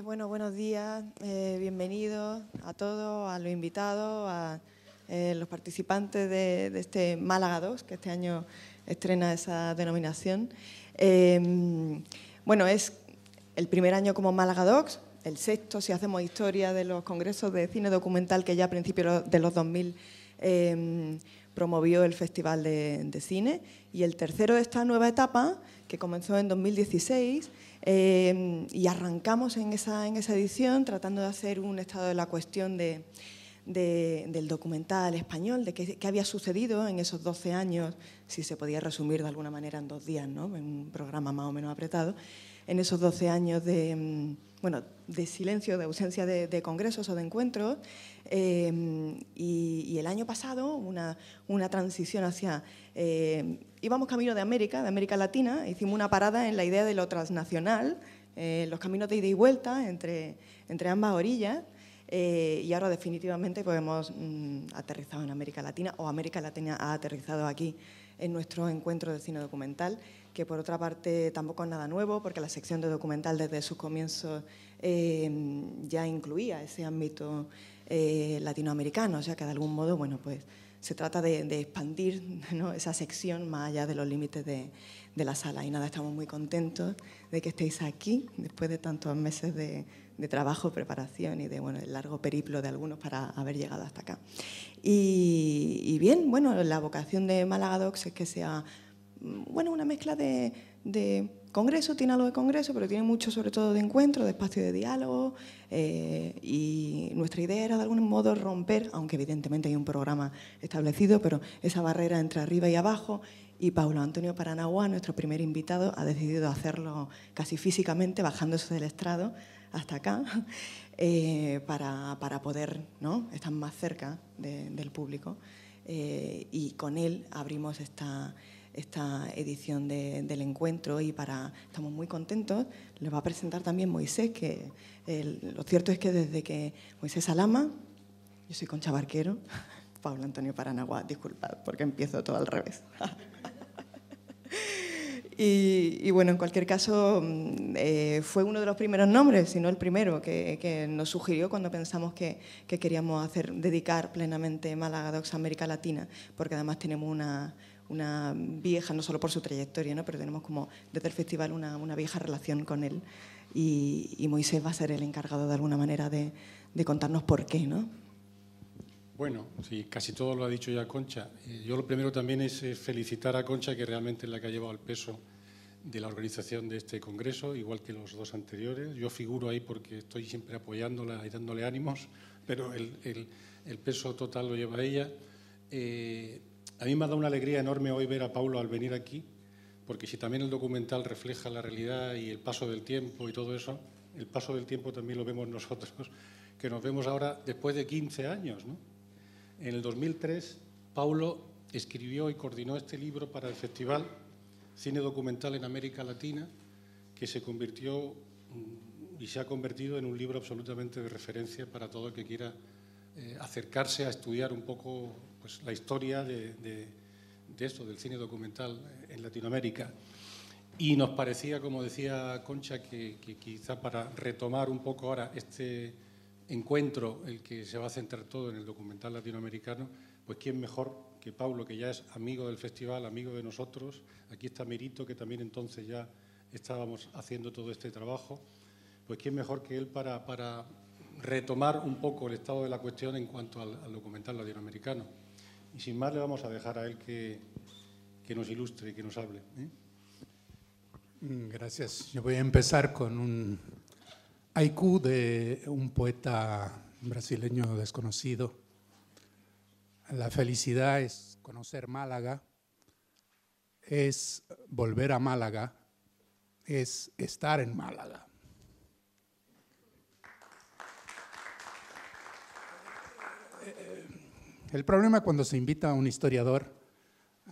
Bueno, buenos días, bienvenidos a todos, a los invitados, a los participantes de este Málaga 2, que este año estrena esa denominación. Bueno, es el primer año como Málaga 2, el sexto si hacemos historia de los congresos de cine documental que ya a principios de los 2000 promovió el Festival de Cine, y el tercero de esta nueva etapa, que comenzó en 2016, y arrancamos en esa edición tratando de hacer un estado de la cuestión del documental español, de qué había sucedido en esos 12 años, si se podía resumir de alguna manera en 2 días, ¿no? En un programa más o menos apretado, en esos 12 años de silencio, de ausencia de congresos o de encuentros, y el año pasado una transición hacia... íbamos camino de América Latina, hicimos una parada en la idea de lo transnacional, los caminos de ida y vuelta entre ambas orillas, y ahora definitivamente pues hemos aterrizado en América Latina, o América Latina ha aterrizado aquí en nuestro encuentro de cine documental, que por otra parte tampoco es nada nuevo, porque la sección de documental desde sus comienzos ya incluía ese ámbito latinoamericano, o sea que de algún modo, bueno, pues se trata de expandir, ¿no?, esa sección más allá de los límites de la sala. Y nada, estamos muy contentos de que estéis aquí, después de tantos meses de trabajo, preparación y de, bueno, el largo periplo de algunos para haber llegado hasta acá. Y bien, bueno, la vocación de Málaga Docs es que sea, bueno, una mezcla de congreso, tiene algo de congreso, pero tiene mucho sobre todo de encuentro, de espacio de diálogo, y nuestra idea era de algún modo romper, aunque evidentemente hay un programa establecido, pero esa barrera entre arriba y abajo, y Paulo Antonio Paranaguá, nuestro primer invitado, ha decidido hacerlo casi físicamente, bajándose del estrado hasta acá, para poder, ¿no?, estar más cerca del público, y con él abrimos esta edición del encuentro, y estamos muy contentos. Les va a presentar también Moisés, que lo cierto es que desde que Moisés Alama, yo soy Concha Barquero, Paulo Antonio Paranaguá, disculpad porque empiezo todo al revés. Y bueno, en cualquier caso, fue uno de los primeros nombres, si no el primero, que nos sugirió cuando pensamos que queríamos dedicar plenamente Málaga Docs a América Latina, porque además tenemos una vieja, no solo por su trayectoria, ¿no?, pero tenemos como desde el festival una vieja relación con él, y Moisés va a ser el encargado de alguna manera de contarnos por qué, ¿no? Bueno, sí, casi todo lo ha dicho ya Concha. Yo lo primero también es felicitar a Concha, que realmente es la que ha llevado el peso de la organización de este congreso, igual que los dos anteriores. Yo figuro ahí porque estoy siempre apoyándola y dándole ánimos, pero el peso total lo lleva ella. A mí me ha dado una alegría enorme hoy ver a Paulo al venir aquí, porque si también el documental refleja la realidad y el paso del tiempo y todo eso, el paso del tiempo también lo vemos nosotros, que nos vemos ahora después de 15 años, ¿no? En el 2003, Paulo escribió y coordinó este libro para el Festival Cine Documental en América Latina, que se convirtió y se ha convertido en un libro absolutamente de referencia para todo el que quiera acercarse a estudiar un poco, pues, la historia de esto, del cine documental en Latinoamérica. Y nos parecía, como decía Concha, que quizá para retomar un poco ahora este encuentro, el que se va a centrar todo en el documental latinoamericano, pues quién mejor que Paulo, que ya es amigo del festival, amigo de nosotros. Aquí está Mirito, que también entonces ya estábamos haciendo todo este trabajo. Pues quién mejor que él para retomar un poco el estado de la cuestión en cuanto al documental latinoamericano. Y sin más le vamos a dejar a él que nos ilustre y que nos hable, ¿eh? Gracias. Yo voy a empezar con un haiku de un poeta brasileño desconocido. La felicidad es conocer Málaga, es volver a Málaga, es estar en Málaga. El problema cuando se invita a un historiador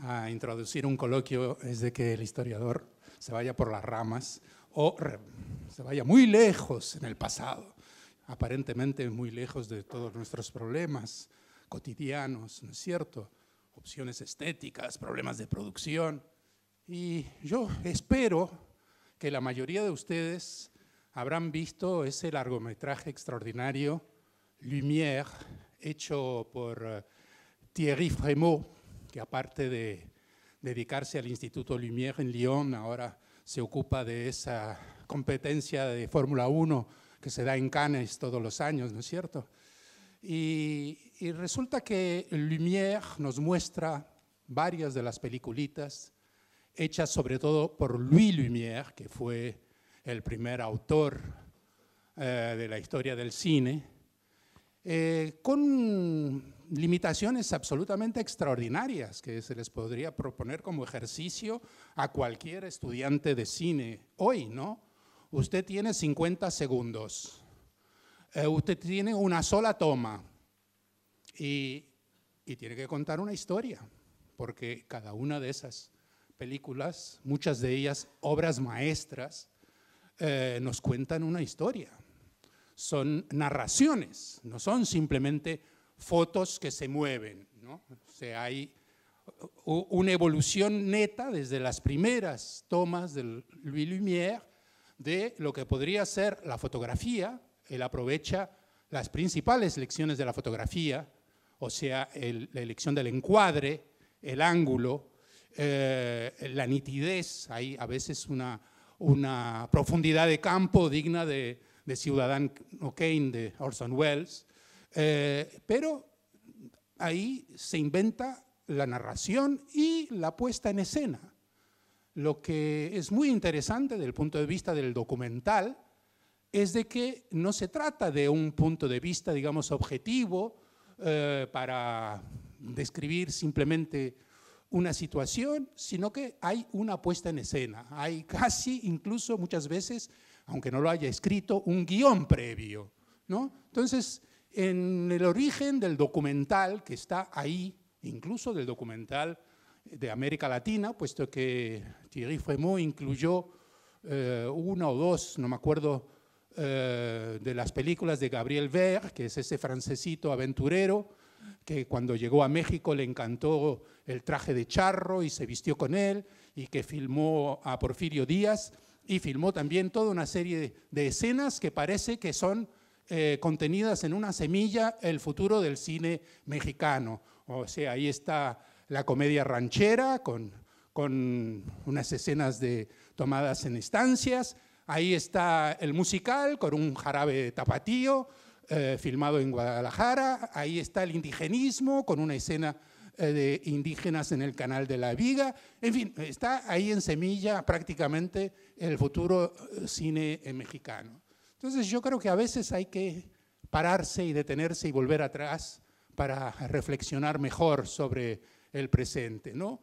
a introducir un coloquio es de que el historiador se vaya por las ramas o se vaya muy lejos en el pasado, aparentemente muy lejos de todos nuestros problemas cotidianos, ¿no es cierto? Opciones estéticas, problemas de producción. Y yo espero que la mayoría de ustedes habrán visto ese largometraje extraordinario, Lumière, hecho por Thierry Frémaux, que aparte de dedicarse al Instituto Lumière en Lyon, ahora se ocupa de esa competencia de Fórmula 1 que se da en Cannes todos los años, ¿no es cierto? Y resulta que Lumière nos muestra varias de las peliculitas hechas sobre todo por Louis Lumière, que fue el primer autor de la historia del cine, con limitaciones absolutamente extraordinarias que se les podría proponer como ejercicio a cualquier estudiante de cine hoy, ¿no? Usted tiene 50 segundos, usted tiene una sola toma y tiene que contar una historia, porque cada una de esas películas, muchas de ellas obras maestras, nos cuentan una historia. Son narraciones, no son simplemente fotos que se mueven, ¿no? O sea, hay una evolución neta desde las primeras tomas de Louis Lumière de lo que podría ser la fotografía. Él aprovecha las principales lecciones de la fotografía, o sea, la elección del encuadre, el ángulo, la nitidez, hay a veces una profundidad de campo digna de Ciudadano Kane de Orson Welles, pero ahí se inventa la narración y la puesta en escena. Lo que es muy interesante desde el punto de vista del documental es de que no se trata de un punto de vista, digamos, objetivo para describir simplemente una situación, sino que hay una puesta en escena. Hay casi, incluso muchas veces, aunque no lo haya escrito, un guión previo, ¿no? Entonces, en el origen del documental que está ahí, incluso del documental de América Latina, puesto que Thierry Frémaux incluyó una o dos, no me acuerdo, de las películas de Gabriel Vert, que es ese francesito aventurero, que cuando llegó a México le encantó el traje de charro y se vistió con él, y que filmó a Porfirio Díaz, y filmó también toda una serie de escenas que parece que son contenidas en una semilla el futuro del cine mexicano. O sea, ahí está la comedia ranchera con unas escenas tomadas en estancias, ahí está el musical con un jarabe tapatío filmado en Guadalajara, ahí está el indigenismo con una escena de indígenas en el Canal de la Viga, en fin, está ahí en semilla prácticamente el futuro cine mexicano. Entonces yo creo que a veces hay que pararse y detenerse y volver atrás para reflexionar mejor sobre el presente, ¿no?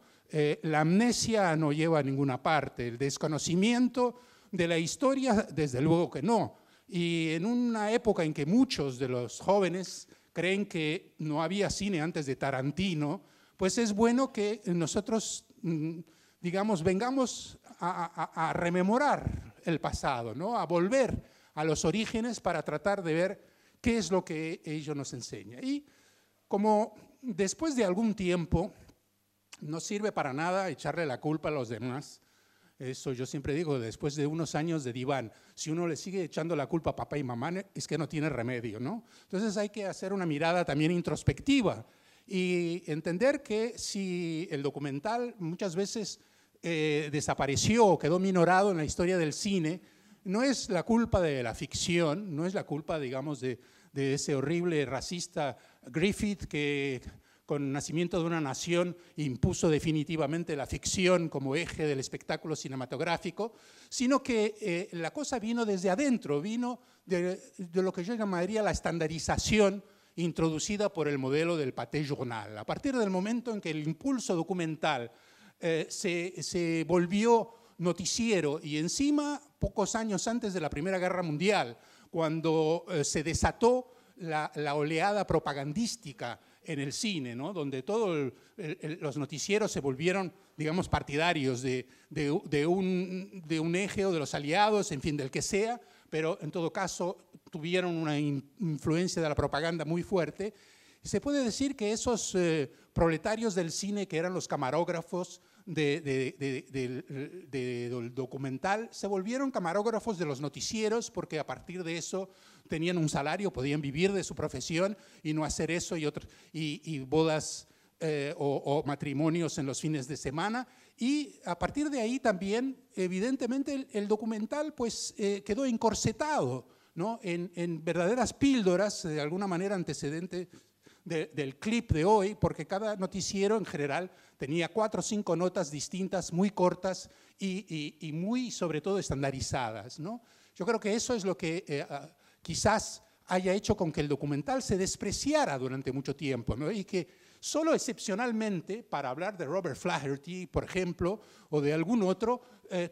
La amnesia no lleva a ninguna parte, el desconocimiento de la historia, desde luego que no. Y en una época en que muchos de los jóvenes creen que no había cine antes de Tarantino, pues es bueno que nosotros, digamos, vengamos a rememorar el pasado, ¿no? A volver a los orígenes para tratar de ver qué es lo que ello nos enseña. Y como después de algún tiempo no sirve para nada echarle la culpa a los demás, eso yo siempre digo, después de unos años de diván, si uno le sigue echando la culpa a papá y mamá, es que no tiene remedio, ¿no? Entonces hay que hacer una mirada también introspectiva y entender que si el documental muchas veces desapareció o quedó minorado en la historia del cine, no es la culpa de la ficción, no es la culpa, digamos, de ese horrible racista Griffith que con Nacimiento de una Nación impuso definitivamente la ficción como eje del espectáculo cinematográfico, sino que la cosa vino desde adentro, vino de lo que yo llamaría la estandarización introducida por el modelo del Pathé Journal. A partir del momento en que el impulso documental se volvió noticiero y encima, pocos años antes de la Primera Guerra Mundial, cuando se desató la oleada propagandística en el cine, ¿no? Donde todos los noticieros se volvieron, digamos, partidarios de un eje o de los aliados, en fin, del que sea, pero en todo caso tuvieron una influencia de la propaganda muy fuerte. Se puede decir que esos proletarios del cine, que eran los camarógrafos del documental se volvieron camarógrafos de los noticieros porque a partir de eso tenían un salario, podían vivir de su profesión y no hacer eso y bodas o matrimonios en los fines de semana. Y a partir de ahí también, evidentemente, el documental pues, quedó encorsetado, ¿no? en verdaderas píldoras, de alguna manera antecedente del clip de hoy, porque cada noticiero en general tenía 4 o 5 notas distintas, muy cortas y muy, sobre todo, estandarizadas, ¿no? Yo creo que eso es lo que quizás haya hecho con que el documental se despreciara durante mucho tiempo, ¿no? Y que solo excepcionalmente, para hablar de Robert Flaherty, por ejemplo, o de algún otro,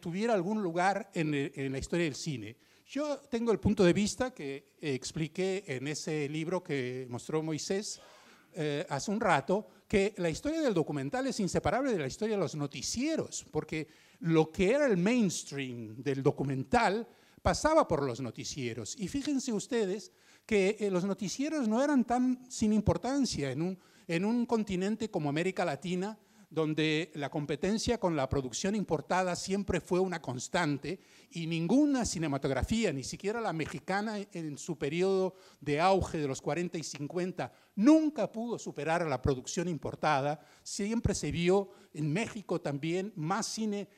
tuviera algún lugar en la historia del cine. Yo tengo el punto de vista que expliqué en ese libro que mostró Moisés hace un rato, que la historia del documental es inseparable de la historia de los noticieros, porque lo que era el mainstream del documental pasaba por los noticieros. Y fíjense ustedes que los noticieros no eran tan sin importancia en un continente como América Latina, donde la competencia con la producción importada siempre fue una constante y ninguna cinematografía, ni siquiera la mexicana en su periodo de auge de los 40 y 50, nunca pudo superar a la producción importada. Siempre se vio en México también más cine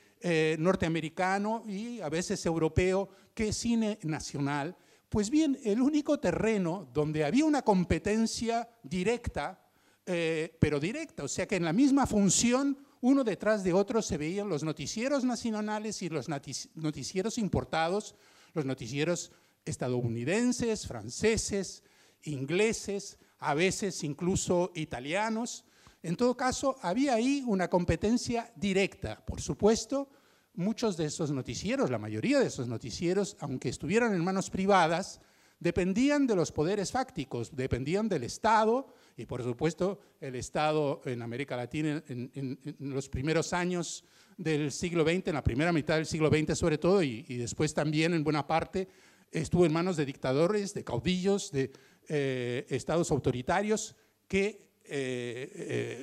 norteamericano y a veces europeo que cine nacional. Pues bien, el único terreno donde había una competencia directa, pero directa, o sea que en la misma función, uno detrás de otro, se veían los noticieros nacionales y los noticieros importados, los noticieros estadounidenses, franceses, ingleses, a veces incluso italianos. En todo caso, había ahí una competencia directa. Por supuesto, muchos de esos noticieros, la mayoría de esos noticieros, aunque estuvieran en manos privadas, dependían de los poderes fácticos, dependían del Estado, y por supuesto el Estado en América Latina en los primeros años del siglo XX, en la primera mitad del siglo XX sobre todo, y después también en buena parte estuvo en manos de dictadores, de caudillos, de estados autoritarios que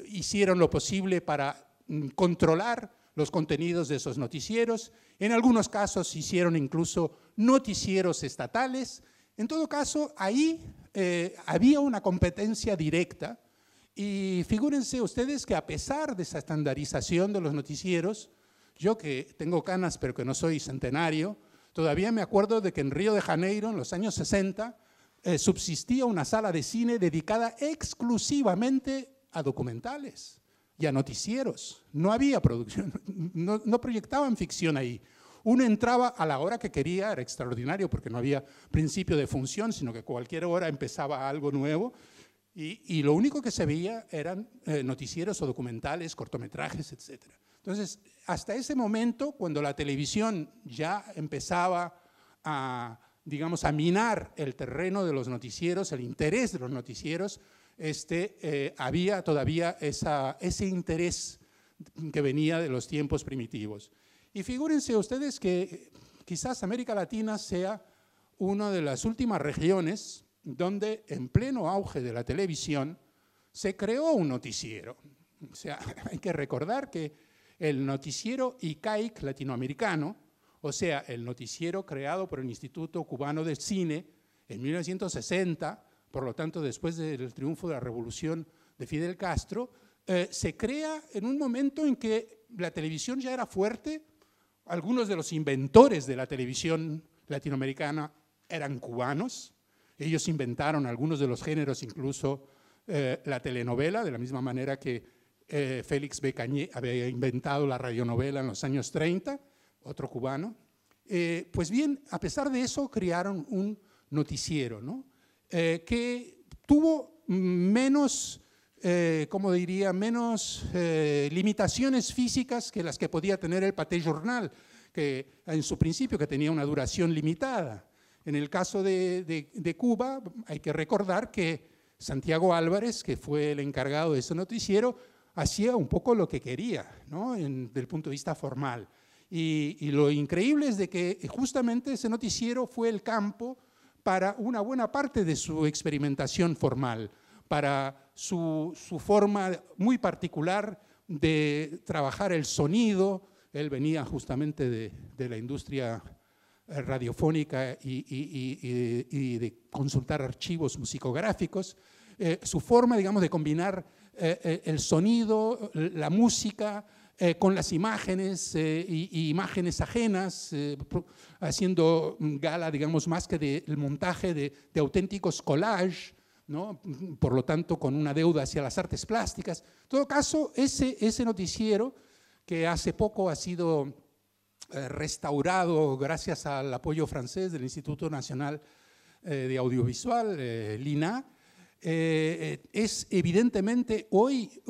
hicieron lo posible para controlar los contenidos de esos noticieros. En algunos casos hicieron incluso noticieros estatales. En todo caso, ahí había una competencia directa y figúrense ustedes que a pesar de esa estandarización de los noticieros, yo que tengo canas pero que no soy centenario, todavía me acuerdo de que en Río de Janeiro, en los años 60, subsistía una sala de cine dedicada exclusivamente a documentales y a noticieros. No había producción, no proyectaban ficción ahí. Uno entraba a la hora que quería, era extraordinario porque no había principio de función, sino que cualquier hora empezaba algo nuevo y lo único que se veía eran noticieros o documentales, cortometrajes, etc. Entonces, hasta ese momento, cuando la televisión ya empezaba a, digamos, a minar el terreno de los noticieros, el interés de los noticieros, había todavía ese interés que venía de los tiempos primitivos. Y figúrense ustedes que quizás América Latina sea una de las últimas regiones donde en pleno auge de la televisión se creó un noticiero. O sea, hay que recordar que el noticiero ICAIC latinoamericano, o sea, el noticiero creado por el Instituto Cubano del Cine en 1960, por lo tanto después del triunfo de la revolución de Fidel Castro, se crea en un momento en que la televisión ya era fuerte. Algunos de los inventores de la televisión latinoamericana eran cubanos. Ellos inventaron algunos de los géneros, incluso la telenovela, de la misma manera que Félix Becañé había inventado la radionovela en los años 30, otro cubano. Pues bien, a pesar de eso, crearon un noticiero, ¿no? Que tuvo menos, como diría, menos limitaciones físicas que las que podía tener el Pathé Journal, que en su principio que tenía una duración limitada. En el caso de Cuba, hay que recordar que Santiago Álvarez, que fue el encargado de ese noticiero, hacía un poco lo que quería, ¿no? Desde el punto de vista formal. Y lo increíble es de que justamente ese noticiero fue el campo para una buena parte de su experimentación formal, para su forma muy particular, de trabajar el sonido. Él venía justamente de la industria radiofónica y de consultar archivos musicográficos. Su forma, digamos, de combinar el sonido, la música, con las imágenes y imágenes ajenas, haciendo gala, digamos, más que del montaje de auténticos collages, ¿no? Por lo tanto, con una deuda hacia las artes plásticas. En todo caso, ese noticiero, que hace poco ha sido restaurado gracias al apoyo francés del Instituto Nacional de Audiovisual, l'INA, es evidentemente hoy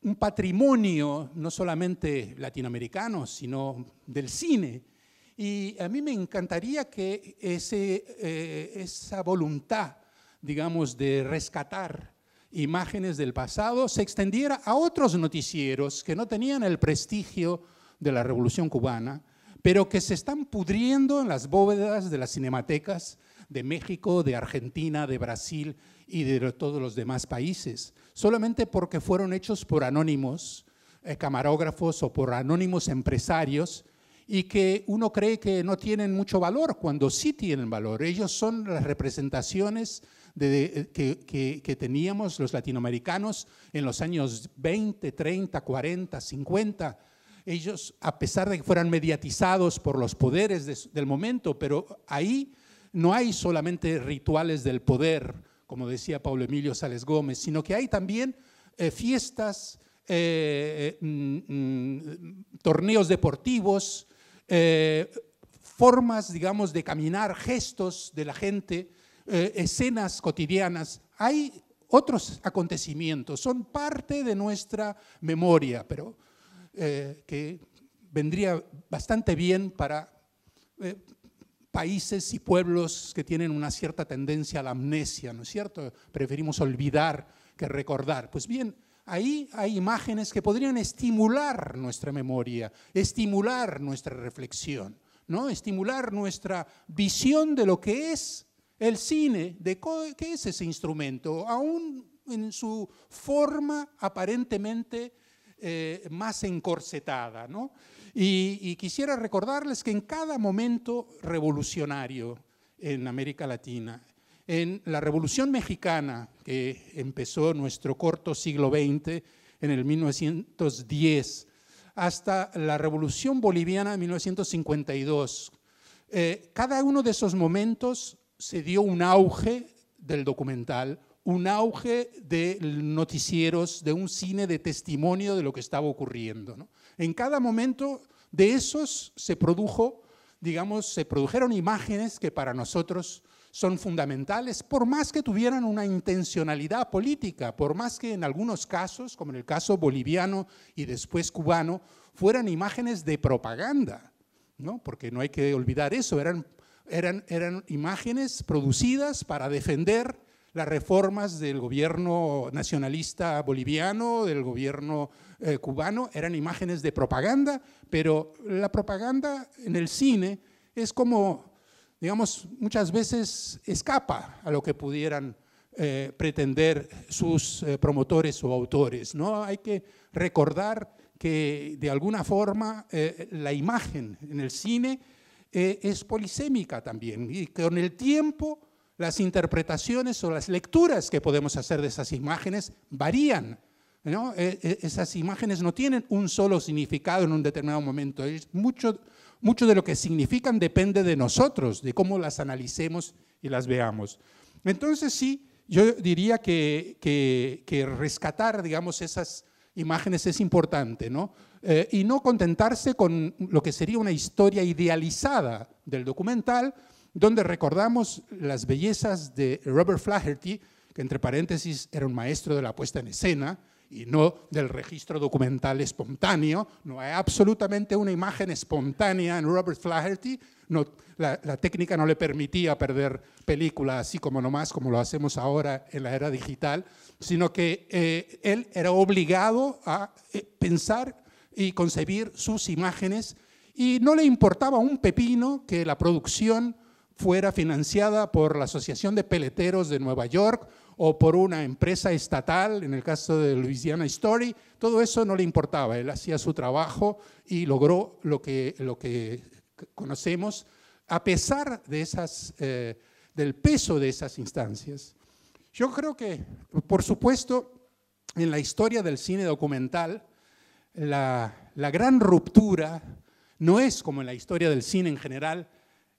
un patrimonio no solamente latinoamericano, sino del cine. Y a mí me encantaría que esa voluntad, digamos, de rescatar imágenes del pasado se extendiera a otros noticieros que no tenían el prestigio de la Revolución Cubana, pero que se están pudriendo en las bóvedas de las cinematecas de México, de Argentina, de Brasil y de todos los demás países, solamente porque fueron hechos por anónimos camarógrafos o por anónimos empresarios, y que uno cree que no tienen mucho valor cuando sí tienen valor. Ellos son las representaciones que teníamos los latinoamericanos en los años 20, 30, 40, 50. Ellos, a pesar de que fueran mediatizados por los poderes del momento, pero ahí no hay solamente rituales del poder, como decía Paulo Emilio Sales Gómez, sino que hay también fiestas, torneos deportivos, formas, digamos, de caminar, gestos de la gente, escenas cotidianas. Hay otros acontecimientos, son parte de nuestra memoria, pero que vendría bastante bien para países y pueblos que tienen una cierta tendencia a la amnesia, ¿no es cierto? Preferimos olvidar que recordar. Pues bien, ahí hay imágenes que podrían estimular nuestra memoria, estimular nuestra reflexión, ¿no? Estimular nuestra visión de lo que es el cine, de qué es ese instrumento, aún en su forma aparentemente más encorsetada, ¿no? Y quisiera recordarles que en cada momento revolucionario en América Latina, en la Revolución Mexicana, que empezó nuestro corto siglo XX en el 1910, hasta la Revolución Boliviana de 1952, cada uno de esos momentos se dio un auge del documental, un auge de noticieros, de un cine de testimonio de lo que estaba ocurriendo, ¿no? En cada momento de esos se produjeron imágenes que para nosotros son fundamentales, por más que tuvieran una intencionalidad política, por más que en algunos casos, como en el caso boliviano y después cubano, fueran imágenes de propaganda, ¿no? Porque no hay que olvidar eso, eran imágenes producidas para defender las reformas del gobierno nacionalista boliviano, del gobierno cubano, eran imágenes de propaganda, pero la propaganda en el cine es como, digamos, muchas veces escapa a lo que pudieran pretender sus promotores o autores, ¿no? Hay que recordar que de alguna forma la imagen en el cine es polisémica también, y con el tiempo las interpretaciones o las lecturas que podemos hacer de esas imágenes varían, ¿no? Esas imágenes no tienen un solo significado en un determinado momento. Mucho de lo que significan depende de nosotros, de cómo las analicemos y las veamos. Entonces sí, yo diría que rescatar, digamos, esas imágenes es importante, ¿no? Y no contentarse con lo que sería una historia idealizada del documental, donde recordamos las bellezas de Robert Flaherty, que entre paréntesis era un maestro de la puesta en escena y no del registro documental espontáneo. No hay absolutamente una imagen espontánea en Robert Flaherty. No, la técnica no le permitía perder película así como nomás, como lo hacemos ahora en la era digital, sino que él era obligado a pensar y concebir sus imágenes, y no le importaba un pepino que la producción fuera financiada por la Asociación de Peleteros de Nueva York o por una empresa estatal, en el caso de Louisiana Story. Todo eso no le importaba, él hacía su trabajo y logró lo que conocemos, a pesar de del peso de esas instancias. Yo creo que, por supuesto, en la historia del cine documental, la gran ruptura no es, como en la historia del cine en general,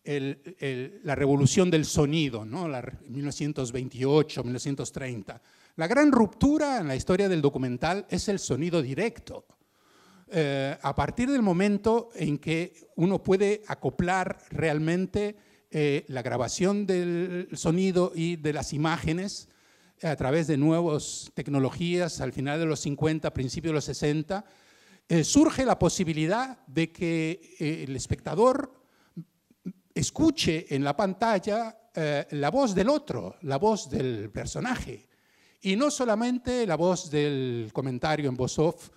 la revolución del sonido, ¿no? 1928, 1930. La gran ruptura en la historia del documental es el sonido directo. A partir del momento en que uno puede acoplar realmente la grabación del sonido y de las imágenes a través de nuevas tecnologías al final de los 50, principios de los 60, surge la posibilidad de que el espectador escuche en la pantalla la voz del otro, la voz del personaje, y no solamente la voz del comentario en voz off,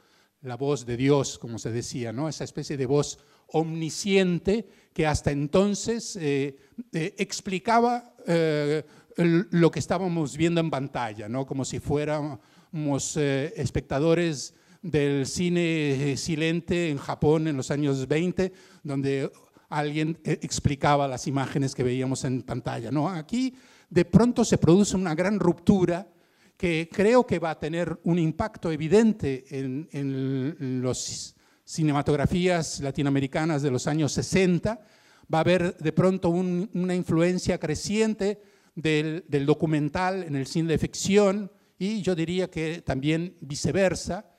la voz de Dios, como se decía, ¿no? Esa especie de voz omnisciente que hasta entonces explicaba lo que estábamos viendo en pantalla, ¿no? Como si fuéramos espectadores del cine silente en Japón en los años 20, donde alguien explicaba las imágenes que veíamos en pantalla, ¿no? Aquí de pronto se produce una gran ruptura que creo que va a tener un impacto evidente en las cinematografías latinoamericanas de los años 60. Va a haber de pronto una influencia creciente del documental en el cine de ficción, y yo diría que también viceversa.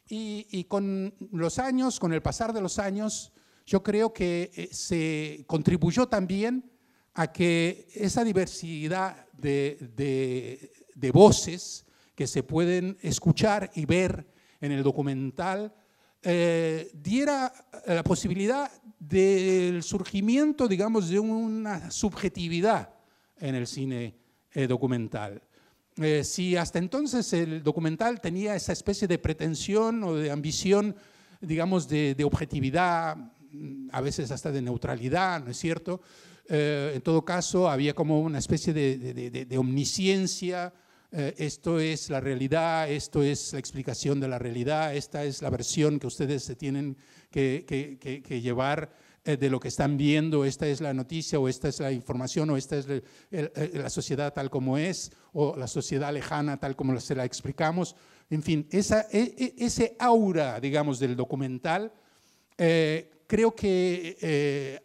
Y con los años, con el pasar de los años, yo creo que se contribuyó también a que esa diversidad de voces que se pueden escuchar y ver en el documental diera la posibilidad del surgimiento, digamos, de una subjetividad en el cine documental. Si hasta entonces el documental tenía esa especie de pretensión o de ambición, digamos, de objetividad, a veces hasta de neutralidad, ¿no es cierto? En todo caso, había como una especie de omnisciencia. Esto es la realidad, esto es la explicación de la realidad, esta es la versión que ustedes se tienen que llevar de lo que están viendo, esta es la noticia, o esta es la información, o esta es la sociedad tal como es, o la sociedad lejana tal como se la explicamos. En fin, ese aura, digamos, del documental, creo que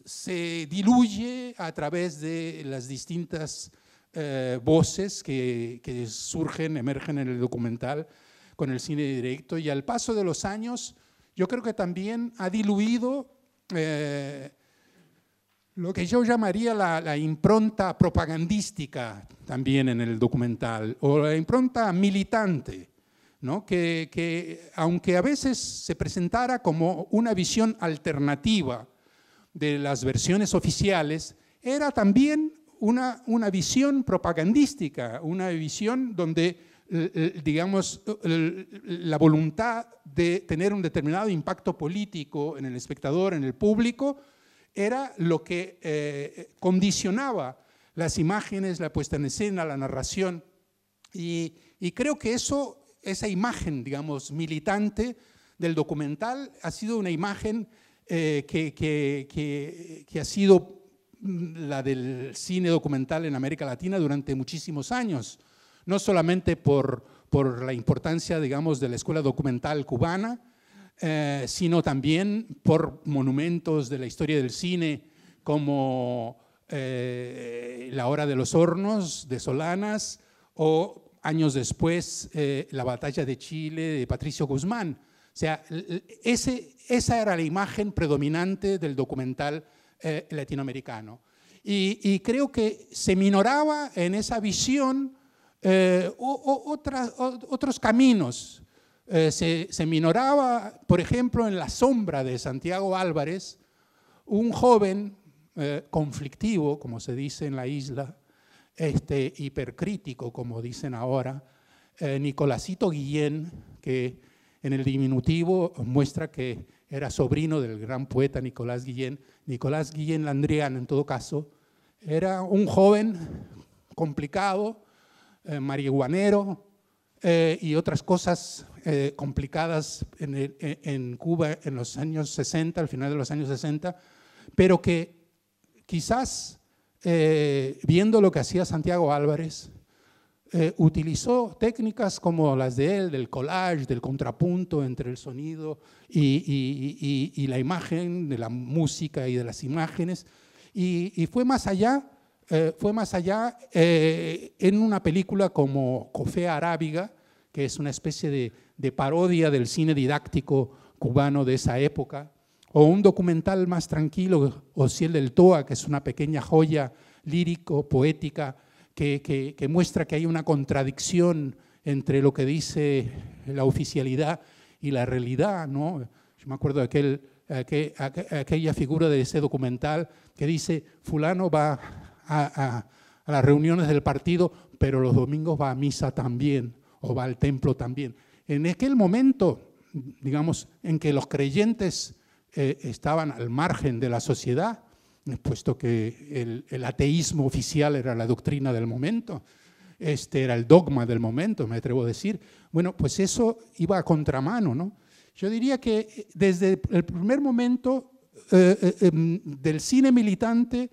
se diluye a través de las distintas voces que surgen, emergen en el documental con el cine directo, y al paso de los años yo creo que también ha diluido lo que yo llamaría la impronta propagandística también en el documental, o la impronta militante, ¿no? Que aunque a veces se presentara como una visión alternativa de las versiones oficiales, era también una visión propagandística, una visión donde, digamos, la voluntad de tener un determinado impacto político en el espectador, en el público, era lo que condicionaba las imágenes, la puesta en escena, la narración. Y creo que esa imagen, digamos, militante del documental ha sido una imagen que ha sido la del cine documental en América Latina durante muchísimos años, no solamente por la importancia, digamos, de la escuela documental cubana, sino también por monumentos de la historia del cine como La Hora de los Hornos de Solanas, o años después La Batalla de Chile de Patricio Guzmán. O sea, esa era la imagen predominante del documental latinoamericano. Y creo que se minoraba en esa visión otros caminos. Se minoraba, por ejemplo, en La Sombra de Santiago Álvarez, un joven conflictivo, como se dice en la isla, hipercrítico, como dicen ahora, Nicolásito Guillén, que en el diminutivo muestra que era sobrino del gran poeta Nicolás Guillén Landrian, en todo caso, Era un joven complicado, marihuanero y otras cosas complicadas en Cuba en los años 60, al final de los años 60, pero que quizás viendo lo que hacía Santiago Álvarez, utilizó técnicas como las de él, del collage, del contrapunto entre el sonido y la imagen, de la música y de las imágenes, y fue más allá en una película como Cofea Arábiga, que es una especie de parodia del cine didáctico cubano de esa época, o un documental más tranquilo, Osiel del Toa, que es una pequeña joya lírico-poética que muestra que hay una contradicción entre lo que dice la oficialidad y la realidad, ¿no? Yo me acuerdo de aquella figura de ese documental que dice, fulano va a las reuniones del partido, pero los domingos va a misa también, o va al templo también. En aquel momento, digamos, en que los creyentes estaban al margen de la sociedad, puesto que el ateísmo oficial era la doctrina del momento, era el dogma del momento, me atrevo a decir. Bueno, pues eso iba a contramano, ¿no? Yo diría que desde el primer momento del cine militante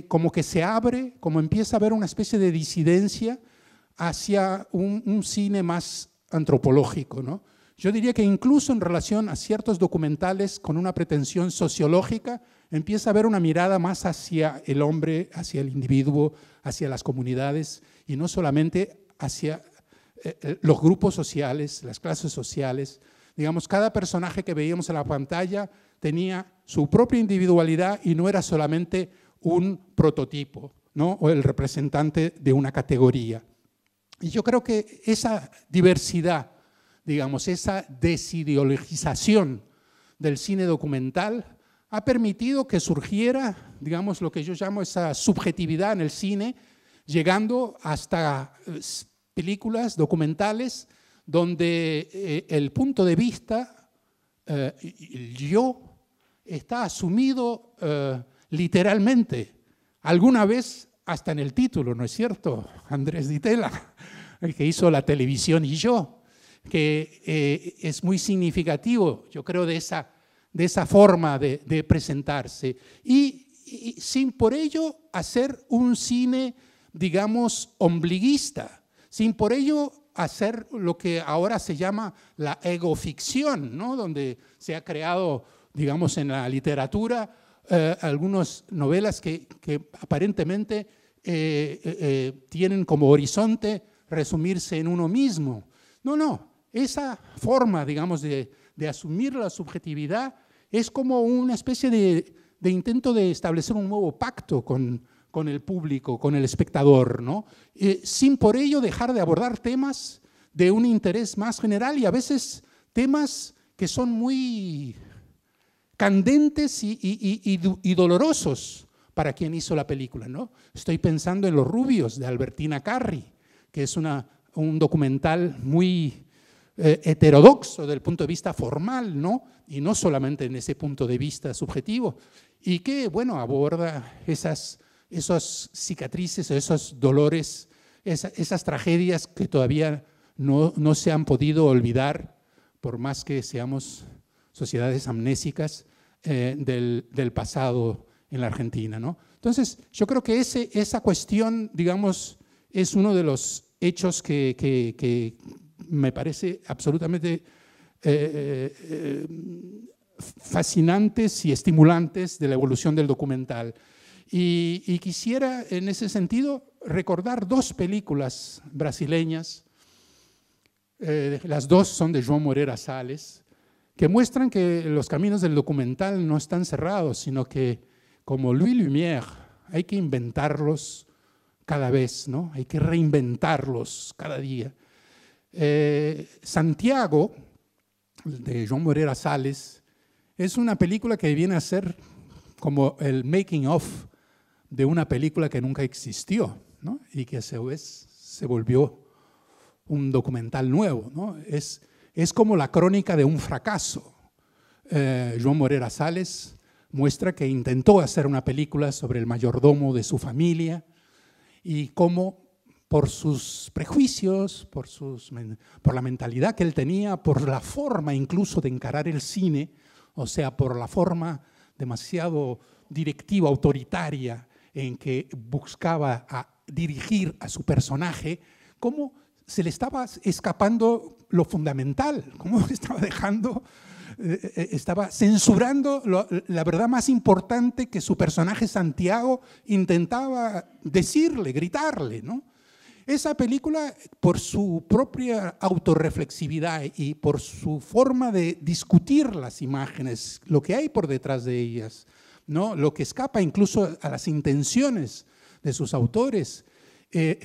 como que se abre, como empieza a haber una especie de disidencia hacia un cine más antropológico, ¿no? Yo diría que incluso en relación a ciertos documentales con una pretensión sociológica, empieza a haber una mirada más hacia el hombre, hacia el individuo, hacia las comunidades y no solamente hacia los grupos sociales, las clases sociales. Digamos, cada personaje que veíamos en la pantalla tenía su propia individualidad y no era solamente un prototipo, ¿no? O el representante de una categoría. Y yo creo que esa diversidad, digamos, esa desideologización del cine documental ha permitido que surgiera, digamos, lo que yo llamo esa subjetividad en el cine, llegando hasta películas documentales donde el punto de vista, el yo, está asumido literalmente, alguna vez hasta en el título, ¿no es cierto? Andrés Ditela, el que hizo la televisión y yo, que es muy significativo, yo creo, de esa forma de presentarse. Y sin por ello hacer un cine, digamos, ombliguista, sin por ello hacer lo que ahora se llama la egoficción, ¿no? Donde se ha creado, digamos, en la literatura algunas novelas que aparentemente tienen como horizonte resumirse en uno mismo. No, esa forma, digamos, de asumir la subjetividad es como una especie de intento de establecer un nuevo pacto con el público, con el espectador, ¿no? Sin por ello dejar de abordar temas de un interés más general y a veces temas que son muy candentes y dolorosos para quien hizo la película, ¿no? Estoy pensando en Los rubios, de Albertina Carri, que es un documental muy heterodoxo desde el punto de vista formal, ¿no? Y no solamente en ese punto de vista subjetivo, y que, bueno, aborda esas cicatrices, esos dolores, esas tragedias que todavía no se han podido olvidar, por más que seamos sociedades amnésicas del pasado en la Argentina, ¿no? Entonces, yo creo que esa cuestión, digamos, es uno de los hechos que me parece absolutamente fascinantes y estimulantes de la evolución del documental. Y quisiera, en ese sentido, recordar dos películas brasileñas, las dos son de João Moreira Salles, que muestran que los caminos del documental no están cerrados, sino que, como Louis Lumière, hay que inventarlos cada vez, ¿no? Hay que reinventarlos cada día. Santiago, de João Moreira Salles, es una película que viene a ser como el making of de una película que nunca existió, ¿no? Y que a su vez se volvió un documental nuevo, ¿no? Es como la crónica de un fracaso. João Moreira Salles muestra que intentó hacer una película sobre el mayordomo de su familia y cómo por sus prejuicios, por la mentalidad que él tenía, por la forma incluso de encarar el cine, o sea, por la forma demasiado directiva, autoritaria, en que buscaba dirigir a su personaje, cómo se le estaba escapando lo fundamental, cómo estaba estaba censurando la verdad más importante que su personaje Santiago intentaba decirle, gritarle, ¿no? Esa película, por su propia autorreflexividad y por su forma de discutir las imágenes, lo que hay por detrás de ellas, ¿no? Lo que escapa incluso a las intenciones de sus autores,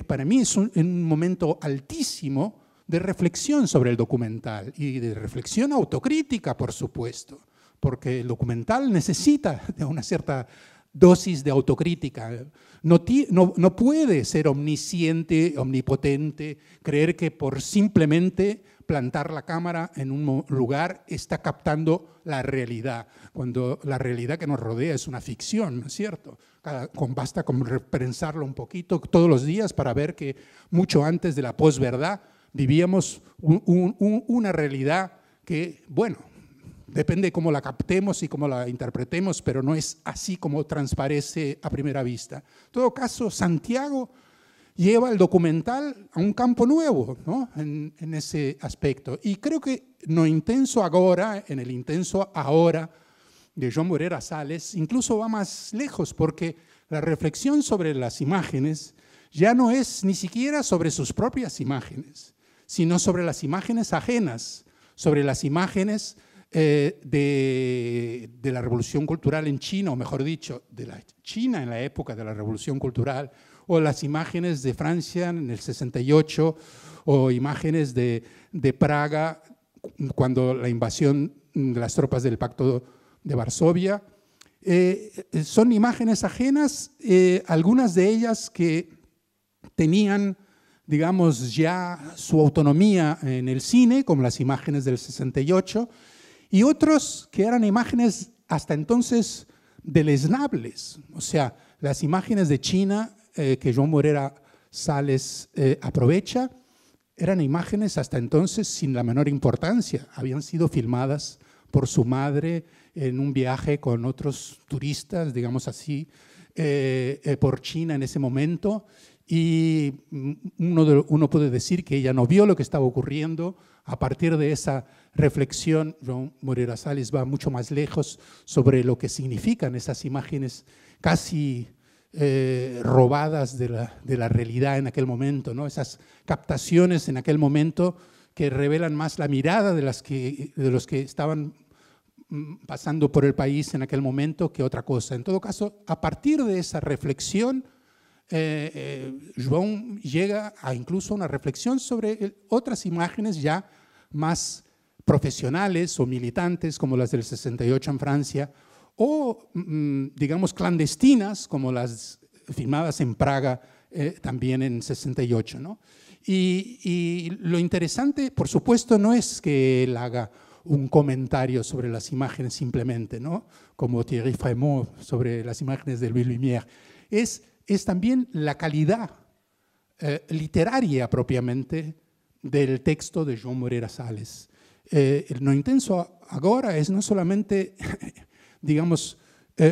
para mí es un momento altísimo de reflexión sobre el documental y de reflexión autocrítica, por supuesto, porque el documental necesita de una cierta dosis de autocrítica. No puede ser omnisciente, omnipotente, creer que por simplemente plantar la cámara en un lugar está captando la realidad, cuando la realidad que nos rodea es una ficción, ¿no es cierto? Basta con repensarlo un poquito todos los días para ver que mucho antes de la posverdad vivíamos una realidad que, bueno, depende de cómo la captemos y cómo la interpretemos, pero no es así como transparece a primera vista. En todo caso, Santiago lleva el documental a un campo nuevo, ¿no? en ese aspecto. Y creo que No Intenso Agora, en el Intenso Ahora de Joan Morera Sales, incluso va más lejos, porque la reflexión sobre las imágenes ya no es ni siquiera sobre sus propias imágenes, sino sobre las imágenes ajenas, sobre las imágenes de la Revolución Cultural en China, o mejor dicho, de la China en la época de la Revolución Cultural, o las imágenes de Francia en el 68, o imágenes de Praga cuando la invasión de las tropas del Pacto de Varsovia. Son imágenes ajenas, algunas de ellas que tenían, digamos, ya su autonomía en el cine, como las imágenes del 68, y otros que eran imágenes hasta entonces deleznables. O sea, las imágenes de China que Joan Morera Sales aprovecha eran imágenes hasta entonces sin la menor importancia. Habían sido filmadas por su madre en un viaje con otros turistas, digamos así, por China en ese momento. Y uno puede decir que ella no vio lo que estaba ocurriendo. A partir de esa reflexión, Joan Morera Sales va mucho más lejos sobre lo que significan esas imágenes casi robadas de la realidad en aquel momento, ¿no? Esas captaciones en aquel momento que revelan más la mirada de los que estaban pasando por el país en aquel momento que otra cosa. En todo caso, a partir de esa reflexión, Joan llega a incluso una reflexión sobre otras imágenes ya más profesionales o militantes, como las del 68 en Francia, o, digamos, clandestinas, como las filmadas en Praga también en 68, ¿no? Y lo interesante, por supuesto, no es que él haga un comentario sobre las imágenes simplemente, ¿no? Como Thierry Frémaux sobre las imágenes de Louis Lumière. Es también la calidad literaria propiamente del texto de Joan Morera Sales. El No Intenso Agora es no solamente, digamos,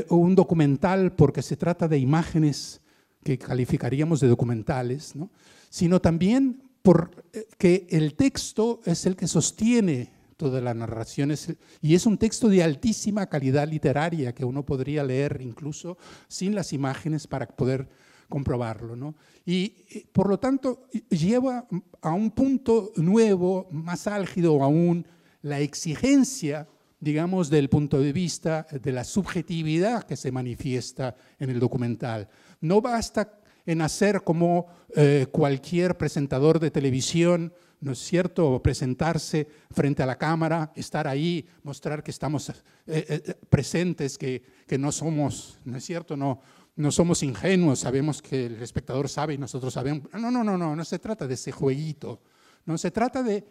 un documental porque se trata de imágenes que calificaríamos de documentales, ¿no? Sino también porque el texto es el que sostiene toda la narración, y es un texto de altísima calidad literaria que uno podría leer incluso sin las imágenes para poder comprobarlo, ¿no? Y por lo tanto lleva a un punto nuevo, más álgido aún, la exigencia, digamos, del punto de vista de la subjetividad que se manifiesta en el documental. No basta en hacer como cualquier presentador de televisión, ¿no es cierto?, presentarse frente a la cámara, estar ahí, mostrar que estamos presentes, que no somos, ¿no es cierto?, no somos ingenuos, sabemos que el espectador sabe y nosotros sabemos. No se trata de ese jueguito, no se trata de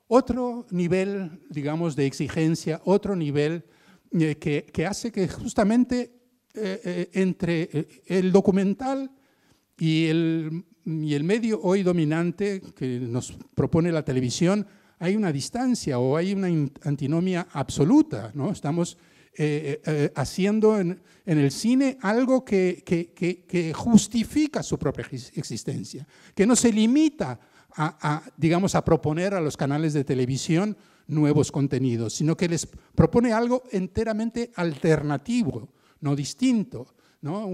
otro nivel, digamos, de exigencia, otro nivel que hace que justamente entre el documental y el medio hoy dominante que nos propone la televisión hay una distancia o hay una antinomia absoluta, ¿no? Estamos haciendo en el cine algo que justifica su propia existencia, que no se limita digamos, a proponer a los canales de televisión nuevos contenidos, sino que les propone algo enteramente alternativo, no distinto, ¿no?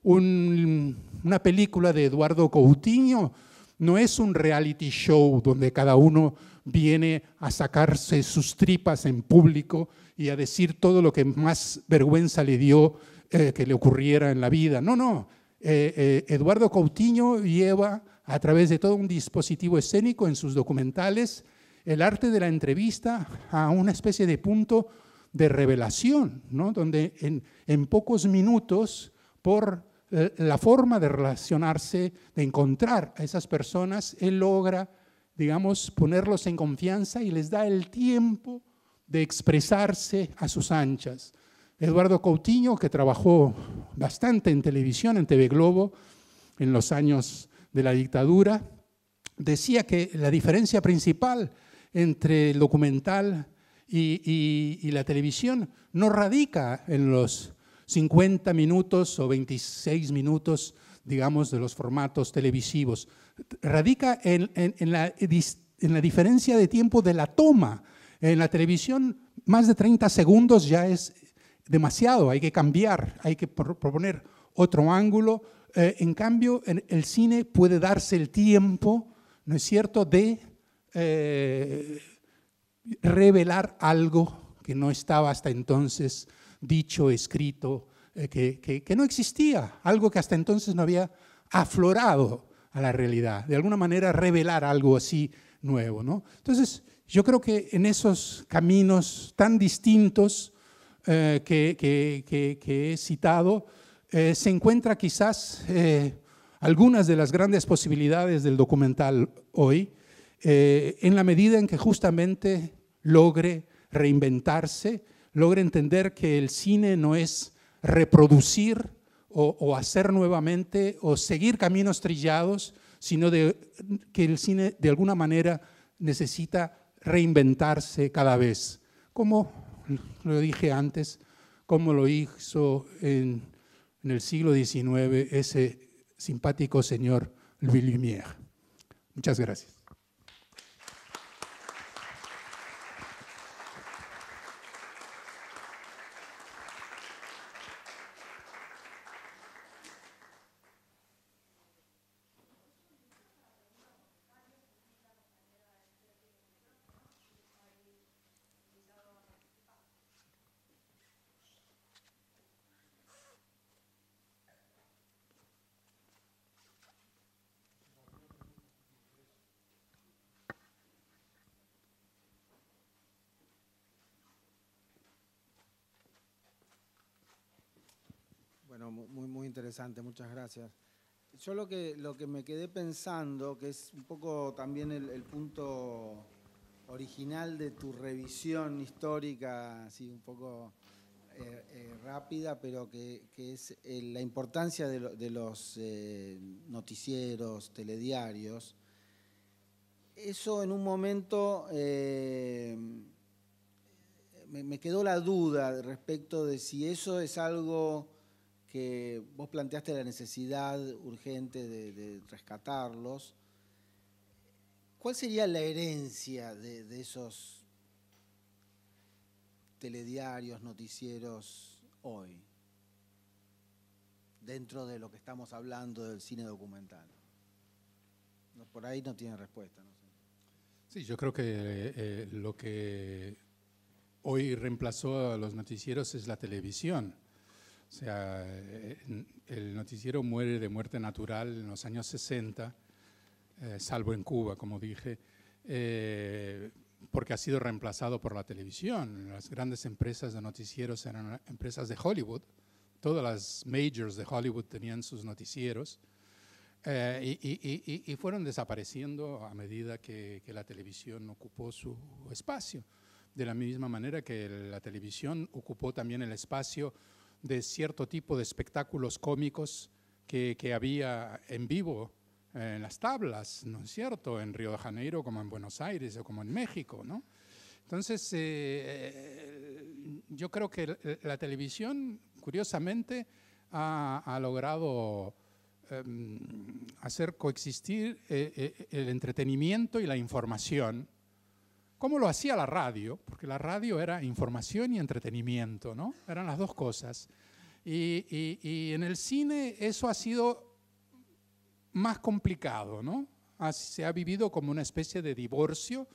Una película de Eduardo Coutinho no es un reality show donde cada uno viene a sacarse sus tripas en público y a decir todo lo que más vergüenza le dio que le ocurriera en la vida. No, no. Eduardo Coutinho lleva a través de todo un dispositivo escénico en sus documentales el arte de la entrevista a una especie de punto de revelación, ¿no? Donde en pocos minutos, por la forma de relacionarse, de encontrar a esas personas, él logra, digamos, ponerlos en confianza y les da el tiempo de expresarse a sus anchas. Eduardo Coutinho, que trabajó bastante en televisión, en TV Globo, en los años de la dictadura, decía que la diferencia principal entre el documental y la televisión no radica en los 50 minutos o 26 minutos, digamos, de los formatos televisivos. Radica en la diferencia de tiempo de la toma. En la televisión, más de 30 segundos ya es demasiado, hay que cambiar, hay que proponer otro ángulo. En cambio, en el cine puede darse el tiempo, ¿no es cierto?, de revelar algo que no estaba hasta entonces dicho, escrito, que no existía, algo que hasta entonces no había aflorado a la realidad, de alguna manera revelar algo así nuevo, ¿no? Entonces, yo creo que en esos caminos tan distintos que he citado, se encuentra quizás algunas de las grandes posibilidades del documental hoy, en la medida en que justamente logre reinventarse, logre entender que el cine no es reproducir o hacer nuevamente o seguir caminos trillados, sino que el cine de alguna manera necesita reinventarse cada vez, como lo dije antes, como lo hizo en el siglo XIX ese simpático señor Louis Lumière. Muchas gracias. Bueno, muy interesante, muchas gracias. Yo lo que me quedé pensando, que es un poco también el punto original de tu revisión histórica, así un poco rápida, pero que es la importancia de los noticieros, telediarios. Eso en un momento me quedó la duda respecto de si eso es algo que vos planteaste, la necesidad urgente de rescatarlos. ¿Cuál sería la herencia de esos telediarios, noticieros hoy, dentro de lo que estamos hablando del cine documental? Por ahí no tiene respuesta, no sé. Sí, yo creo que lo que hoy reemplazó a los noticieros es la televisión. O sea, el noticiero muere de muerte natural en los años 60, salvo en Cuba, como dije, porque ha sido reemplazado por la televisión. Las grandes empresas de noticieros eran empresas de Hollywood. Todas las majors de Hollywood tenían sus noticieros y fueron desapareciendo a medida que la televisión ocupó su espacio. de la misma manera que la televisión ocupó también el espacio de cierto tipo de espectáculos cómicos que había en vivo en las tablas, ¿no es cierto?, en Río de Janeiro como en Buenos Aires o como en México, ¿no? Entonces, yo creo que la televisión, curiosamente, ha logrado hacer coexistir el entretenimiento y la información, como lo hacía la radio, porque la radio era información y entretenimiento, ¿no? Eran las dos cosas. Y en el cine eso ha sido más complicado, ¿no? Se ha vivido como una especie de divorcio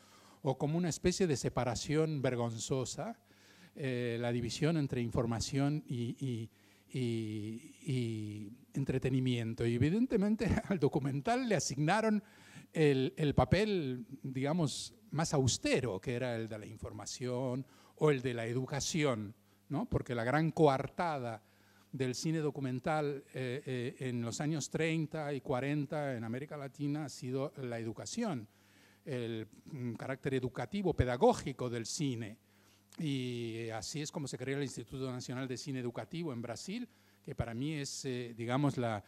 o como una especie de separación vergonzosa, la división entre información y entretenimiento. Y evidentemente al documental le asignaron el papel, digamos, más austero, que era el de la información o el de la educación, ¿no? Porque la gran coartada del cine documental en los años 30 y 40 en América Latina ha sido la educación, el carácter educativo, pedagógico del cine. Y así es como se creó el Instituto Nacional de Cine Educativo en Brasil, que para mí es, digamos, la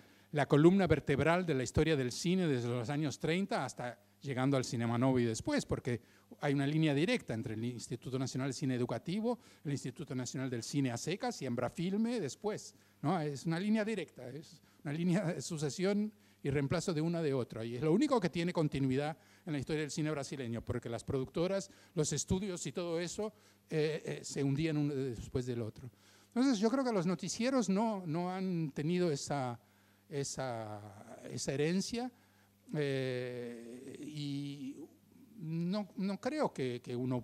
columna vertebral de la historia del cine desde los años 30 hasta llegando al Cinema Novo y después, porque hay una línea directa entre el Instituto Nacional de Cine Educativo, el Instituto Nacional del Cine a secas y Embrafilme después, ¿no? Es una línea directa, es una línea de sucesión y reemplazo de una de otra. Y es lo único que tiene continuidad en la historia del cine brasileño, porque las productoras, los estudios y todo eso se hundían uno después del otro. Entonces yo creo que los noticieros no han tenido esa herencia, y no creo que uno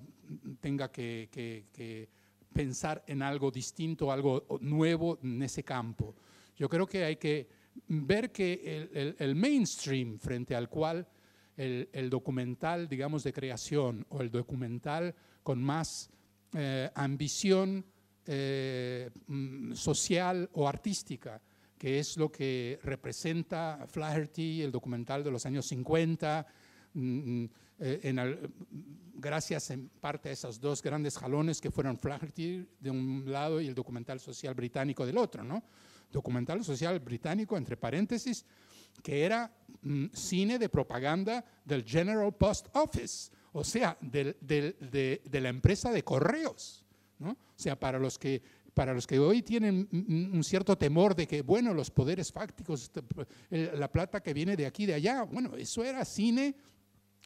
tenga que pensar en algo distinto, algo nuevo en ese campo. Yo creo que hay que ver que el mainstream frente al cual el documental, digamos, de creación o el documental con más ambición social o artística, que es lo que representa Flaherty, el documental de los años 50, gracias en parte a esos dos grandes jalones que fueron Flaherty de un lado y el documental social británico del otro, ¿no? Documental social británico, entre paréntesis, que era cine de propaganda del General Post Office, o sea, de la empresa de correos, ¿no? O sea, para los que hoy tienen un cierto temor de que, bueno, los poderes fácticos, la plata que viene de aquí y de allá, bueno, eso era cine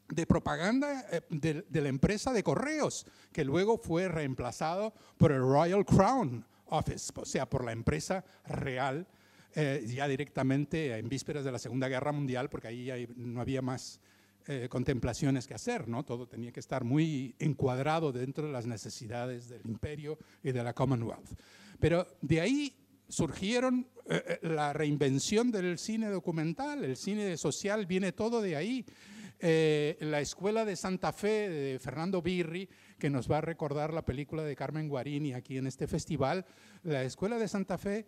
de propaganda de la empresa de correos, que luego fue reemplazado por el Royal Crown Office, o sea, por la empresa real, ya directamente en vísperas de la Segunda Guerra Mundial, porque ahí no había más contemplaciones que hacer, ¿no? Todo tenía que estar muy encuadrado dentro de las necesidades del imperio y de la Commonwealth. Pero de ahí surgieron la reinvención del cine documental, el cine social, viene todo de ahí. La Escuela de Santa Fe de Fernando Birri, que nos va a recordar la película de Carmen Guarini aquí en este festival. La Escuela de Santa Fe,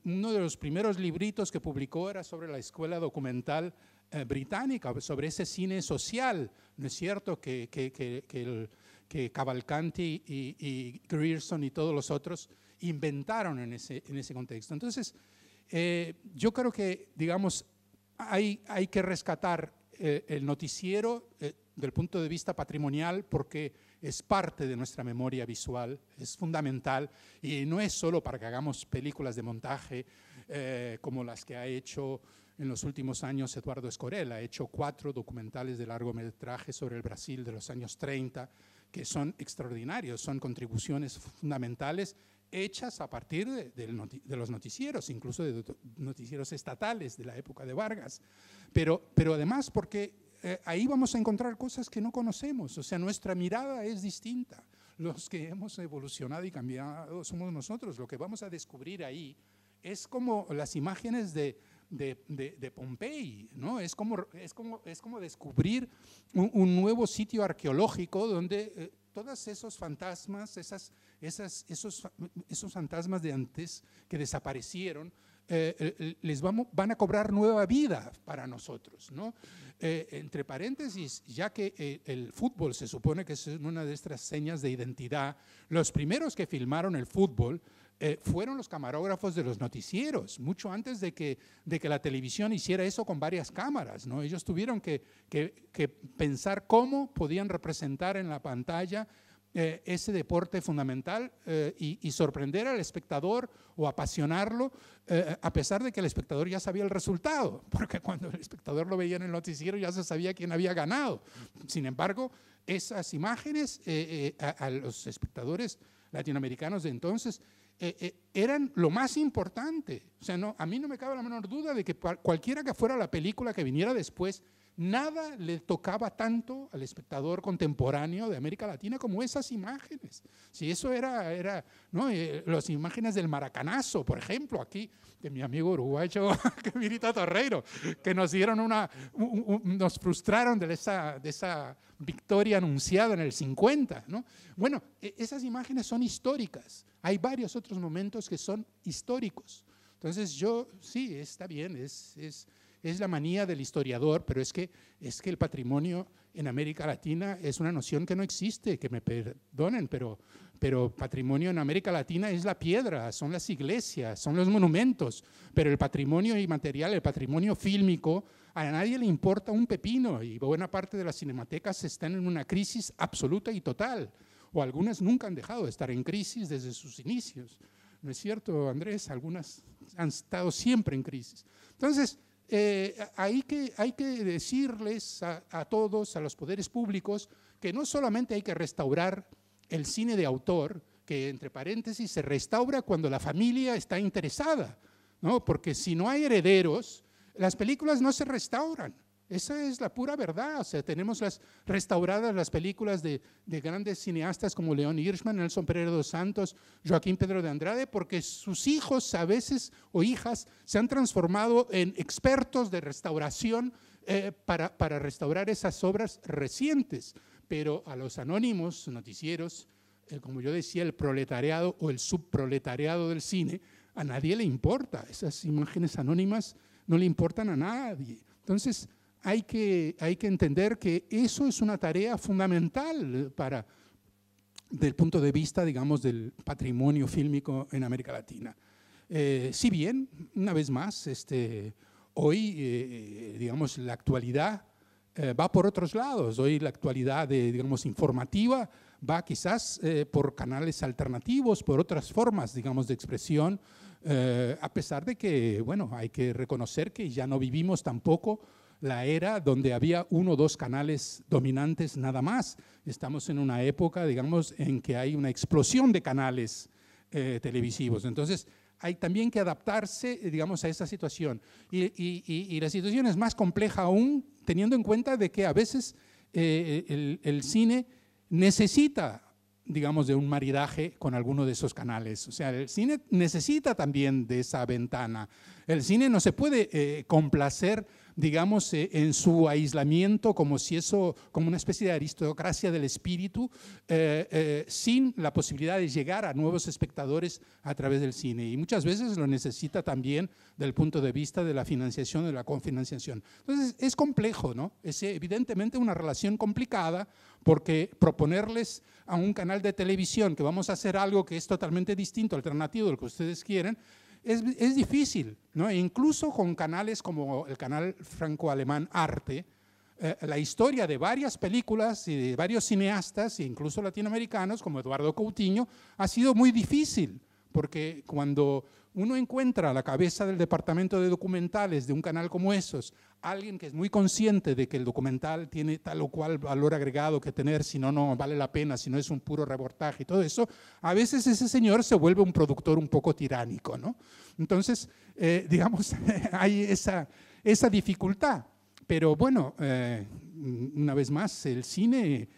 uno de los primeros libritos que publicó era sobre la escuela documental británica, sobre ese cine social, ¿no es cierto?, que Cavalcanti y Grierson y todos los otros inventaron en ese contexto. Entonces, yo creo que, digamos, hay que rescatar el noticiero del punto de vista patrimonial, porque es parte de nuestra memoria visual, es fundamental, y no es solo para que hagamos películas de montaje como las que ha hecho en los últimos años Eduardo Escorel. Ha hecho 4 documentales de largometraje sobre el Brasil de los años 30, que son extraordinarios, son contribuciones fundamentales hechas a partir de los noticieros, incluso de noticieros estatales de la época de Vargas. Pero además porque ahí vamos a encontrar cosas que no conocemos, o sea, nuestra mirada es distinta. Los que hemos evolucionado y cambiado somos nosotros. Lo que vamos a descubrir ahí es como las imágenes de Pompey, ¿no? Es como descubrir un nuevo sitio arqueológico donde todos esos fantasmas, esos fantasmas de antes que desaparecieron, van a cobrar nueva vida para nosotros, ¿no? Entre paréntesis, ya que el fútbol se supone que es una de estas señas de identidad, los primeros que filmaron el fútbol fueron los camarógrafos de los noticieros, mucho antes de que la televisión hiciera eso con varias cámaras, ¿no? Ellos tuvieron que pensar cómo podían representar en la pantalla ese deporte fundamental y sorprender al espectador o apasionarlo, a pesar de que el espectador ya sabía el resultado, porque cuando el espectador lo veía en el noticiero ya se sabía quién había ganado. Sin embargo, esas imágenes a los espectadores latinoamericanos de entonces eran lo más importante. O sea, a mí no me cabe la menor duda de que cualquiera que fuera la película que viniera después, nada le tocaba tanto al espectador contemporáneo de América Latina como esas imágenes. Si eso era ¿no? Las imágenes del maracanazo, por ejemplo, aquí, de mi amigo uruguayo, Mirita Torreiro, que nos dieron nos frustraron de esa victoria anunciada en el 50, ¿no? Bueno, esas imágenes son históricas. Hay varios otros momentos que son históricos. Entonces sí, está bien, es la manía del historiador, pero es que el patrimonio en América Latina es una noción que no existe, que me perdonen, pero patrimonio en América Latina es la piedra, son las iglesias, son los monumentos, pero el patrimonio inmaterial, el patrimonio fílmico, a nadie le importa un pepino y buena parte de las cinematecas están en una crisis absoluta y total, o algunas nunca han dejado de estar en crisis desde sus inicios. ¿No es cierto, Andrés? Algunas han estado siempre en crisis. Entonces, hay que decirles a todos, a los poderes públicos, que no solamente hay que restaurar el cine de autor, que entre paréntesis se restaura cuando la familia está interesada, ¿no? Porque si no hay herederos, las películas no se restauran. Esa es la pura verdad. O sea, tenemos restauradas las películas de grandes cineastas como León Hirschman, Nelson Pereira dos Santos, Joaquín Pedro de Andrade, porque sus hijos a veces o hijas se han transformado en expertos de restauración para restaurar esas obras recientes. Pero a los anónimos noticieros, como yo decía, el proletariado o el subproletariado del cine, a nadie le importa. Esas imágenes anónimas no le importan a nadie. Entonces, hay que entender que eso es una tarea fundamental del punto de vista, digamos, del patrimonio fílmico en América Latina. Si bien, una vez más, hoy, digamos, la actualidad va por otros lados. Hoy la actualidad, digamos, informativa va quizás por canales alternativos, por otras formas, digamos, de expresión, a pesar de que, bueno, hay que reconocer que ya no vivimos tampoco la era donde había 1 o 2 canales dominantes nada más. Estamos en una época, digamos, en que hay una explosión de canales televisivos. Entonces, hay también que adaptarse, digamos, a esa situación. Y la situación es más compleja aún, teniendo en cuenta de que a veces el cine necesita, digamos, de un maridaje con alguno de esos canales. O sea, el cine necesita también de esa ventana. El cine no se puede complacer, digamos, en su aislamiento como una especie de aristocracia del espíritu, sin la posibilidad de llegar a nuevos espectadores a través del cine. Y muchas veces lo necesita también del punto de vista de la financiación, de la cofinanciación. Entonces, es complejo, ¿no? Es evidentemente una relación complicada, porque proponerles a un canal de televisión que vamos a hacer algo que es totalmente distinto, alternativo de lo que ustedes quieren, es difícil, ¿no? E incluso con canales como el canal franco-alemán Arte, la historia de varias películas y de varios cineastas, e incluso latinoamericanos, como Eduardo Coutinho, ha sido muy difícil, porque cuando uno encuentra a la cabeza del departamento de documentales de un canal como esos, alguien que es muy consciente de que el documental tiene tal o cual valor agregado que tener, si no, no vale la pena, si no es un puro reportaje y todo eso, a veces ese señor se vuelve un productor un poco tiránico, ¿no? Entonces, digamos, hay esa dificultad. Pero bueno, una vez más, el cine,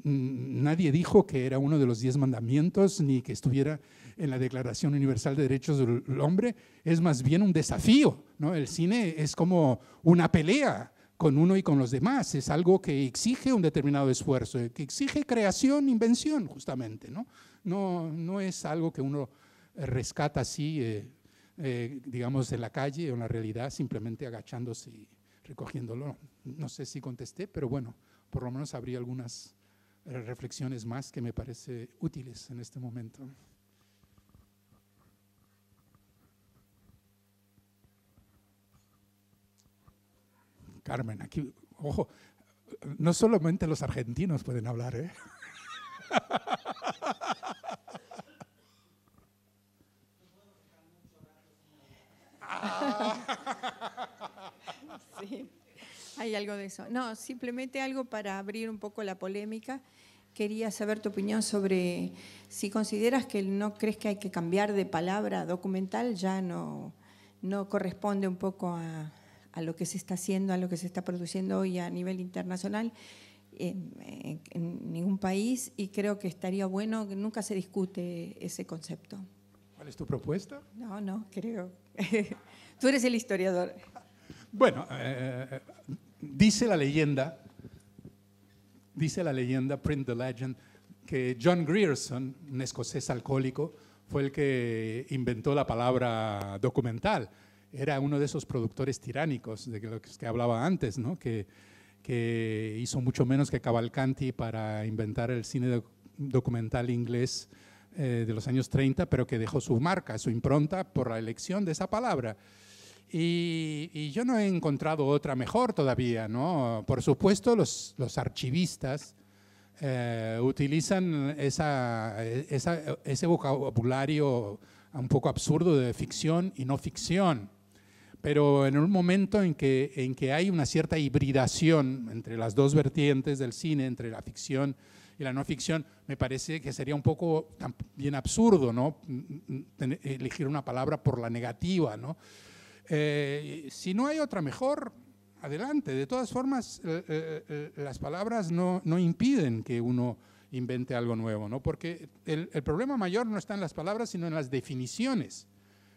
nadie dijo que era uno de los 10 mandamientos ni que estuviera en la Declaración Universal de Derechos del Hombre, es más bien un desafío, ¿no? El cine es como una pelea con uno y con los demás, es algo que exige un determinado esfuerzo, que exige creación, invención, justamente, ¿no? No es algo que uno rescata así digamos, en la calle o en la realidad, simplemente agachándose y recogiéndolo. No sé si contesté, pero bueno, por lo menos habría algunas reflexiones más que me parece útiles en este momento. Carmen, aquí, ojo, no solamente los argentinos pueden hablar, ¿eh? Sí, hay algo de eso. No, simplemente algo para abrir un poco la polémica. Quería saber tu opinión sobre si consideras que no crees que hay que cambiar de palabra documental, ya no corresponde un poco a lo que se está haciendo, a lo que se está produciendo hoy a nivel internacional en ningún país, y creo que estaría bueno, que nunca se discute ese concepto. ¿Cuál es tu propuesta? No, creo. Tú eres el historiador. Bueno, dice la leyenda, print the legend, que John Grierson, un escocés alcohólico, fue el que inventó la palabra documental. Era uno de esos productores tiránicos de los que hablaba antes, ¿no? que hizo mucho menos que Cavalcanti para inventar el cine documental inglés de los años 30, pero que dejó su marca, su impronta por la elección de esa palabra. Y yo no he encontrado otra mejor todavía, ¿no? Por supuesto, los archivistas utilizan ese vocabulario un poco absurdo de ficción y no ficción, pero en un momento en que hay una cierta hibridación entre las dos vertientes del cine, entre la ficción y la no ficción, me parece que sería un poco también absurdo, ¿no? Elegir una palabra por la negativa, ¿no? Si no hay otra mejor, adelante. De todas formas, las palabras no impiden que uno invente algo nuevo, ¿no? Porque el problema mayor no está en las palabras, sino en las definiciones.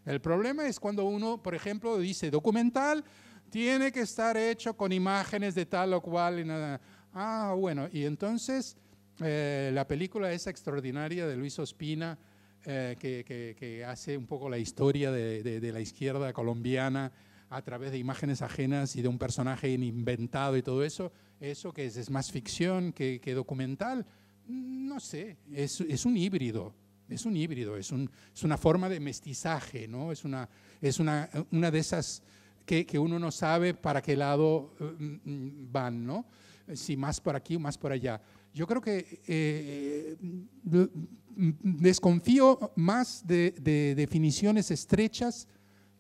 El problema es cuando uno, por ejemplo, dice documental, tiene que estar hecho con imágenes de tal o cual. Y nada. Ah, bueno, y entonces la película esa extraordinaria de Luis Ospina, que hace un poco la historia de la izquierda colombiana a través de imágenes ajenas y de un personaje inventado y todo eso, eso que es más ficción que documental, no sé, es un híbrido. Es un híbrido, es una forma de mestizaje, ¿no? Es una de esas que uno no sabe para qué lado van, ¿no? Si más por aquí o más por allá. Yo creo que desconfío más de definiciones estrechas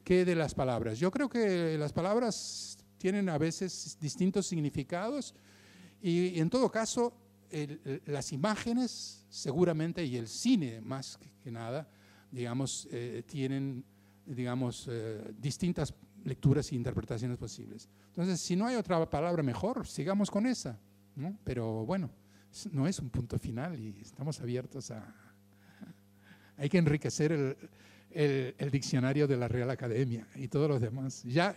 que de las palabras. Yo creo que las palabras tienen a veces distintos significados y en todo caso las imágenes seguramente y el cine más que nada, digamos, tienen, digamos, distintas lecturas e interpretaciones posibles. Entonces, si no hay otra palabra mejor, sigamos con esa, ¿no? Pero bueno, no es un punto final y estamos abiertos a... Hay que enriquecer el diccionario de la Real Academia y todos los demás. Ya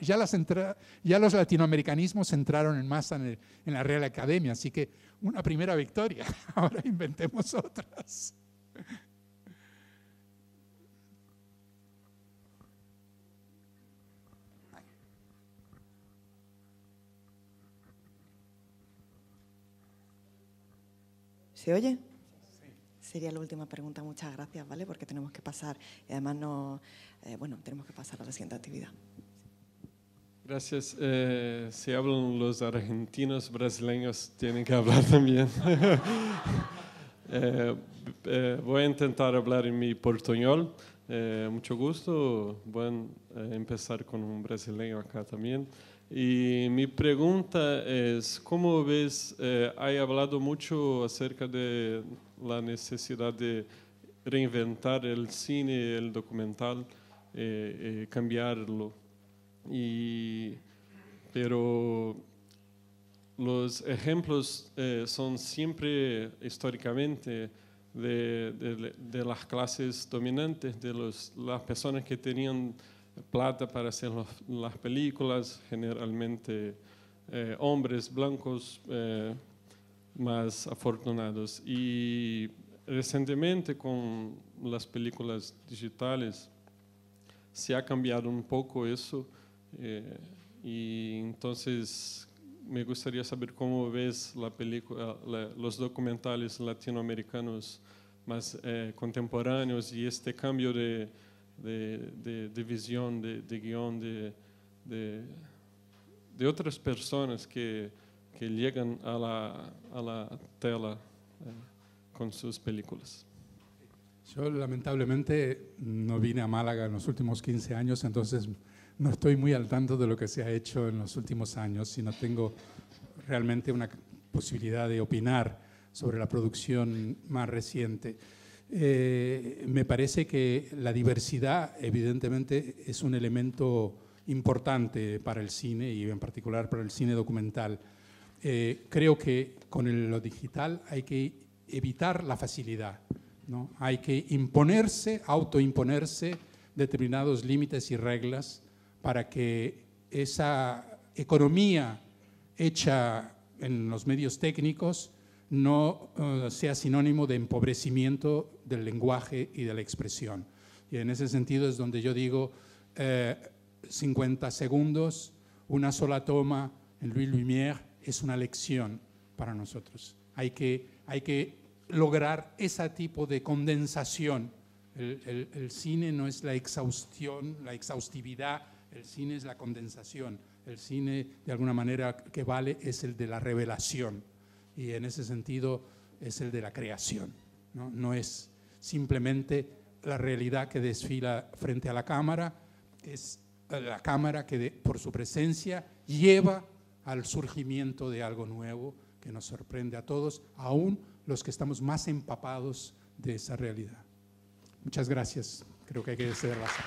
los latinoamericanismos entraron en masa en la Real Academia, así que una primera victoria. Ahora inventemos otras. ¿Se oye? Sería la última pregunta. Muchas gracias, ¿vale? Porque tenemos que pasar, y además tenemos que pasar a la siguiente actividad. Gracias. Si hablan los argentinos, brasileños tienen que hablar también. Voy a intentar hablar en mi portuñol. Mucho gusto. Voy a empezar con un brasileño acá también. Y mi pregunta es, ¿cómo ves? Hay hablado mucho acerca de la necesidad de reinventar el cine, el documental, cambiarlo. Pero los ejemplos son siempre históricamente de las clases dominantes, de las personas que tenían plata para hacer las películas, generalmente hombres blancos más afortunados. Y recientemente con las películas digitales se ha cambiado un poco eso. Y entonces me gustaría saber cómo ves la película, los documentales latinoamericanos más contemporáneos y este cambio de visión, de guión, de otras personas que llegan a la tela con sus películas. Yo lamentablemente no vine a Málaga en los últimos 15 años, entonces no estoy muy al tanto de lo que se ha hecho en los últimos años y no tengo realmente una posibilidad de opinar sobre la producción más reciente. Me parece que la diversidad evidentemente es un elemento importante para el cine y en particular para el cine documental. Creo que con lo digital hay que evitar la facilidad, ¿no? Hay que imponerse, autoimponerse determinados límites y reglas para que esa economía hecha en los medios técnicos no sea sinónimo de empobrecimiento del lenguaje y de la expresión. Y en ese sentido es donde yo digo 50 segundos, una sola toma en Louis Lumière es una lección para nosotros. Hay que lograr ese tipo de condensación. El cine no es la exhaustión, la exhaustividad, el cine es la condensación. El cine, de alguna manera, que vale es el de la revelación y en ese sentido es el de la creación, ¿no? No es simplemente la realidad que desfila frente a la cámara, es la cámara que por su presencia lleva al surgimiento de algo nuevo que nos sorprende a todos, aún los que estamos más empapados de esa realidad. Muchas gracias. Creo que hay que ceder la sala.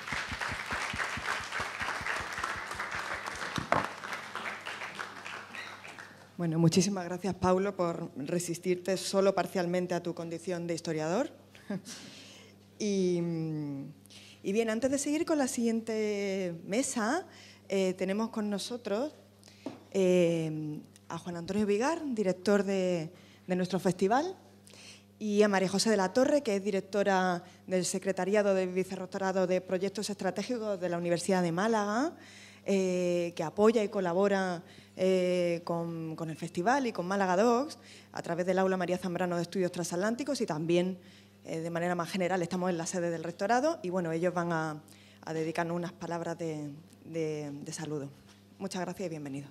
Bueno, muchísimas gracias, Paulo, por resistirte solo parcialmente a tu condición de historiador. Y bien, antes de seguir con la siguiente mesa, tenemos con nosotros a Juan Antonio Vigar, director de nuestro festival, y a María José de la Torre, que es directora del Secretariado de Vicerrectorado de Proyectos Estratégicos de la Universidad de Málaga, que apoya y colabora con el festival y con Málaga Docs a través del Aula María Zambrano de Estudios Transatlánticos y también, de manera más general, estamos en la sede del rectorado y bueno, ellos van a dedicarnos unas palabras de saludo. Muchas gracias y bienvenidos.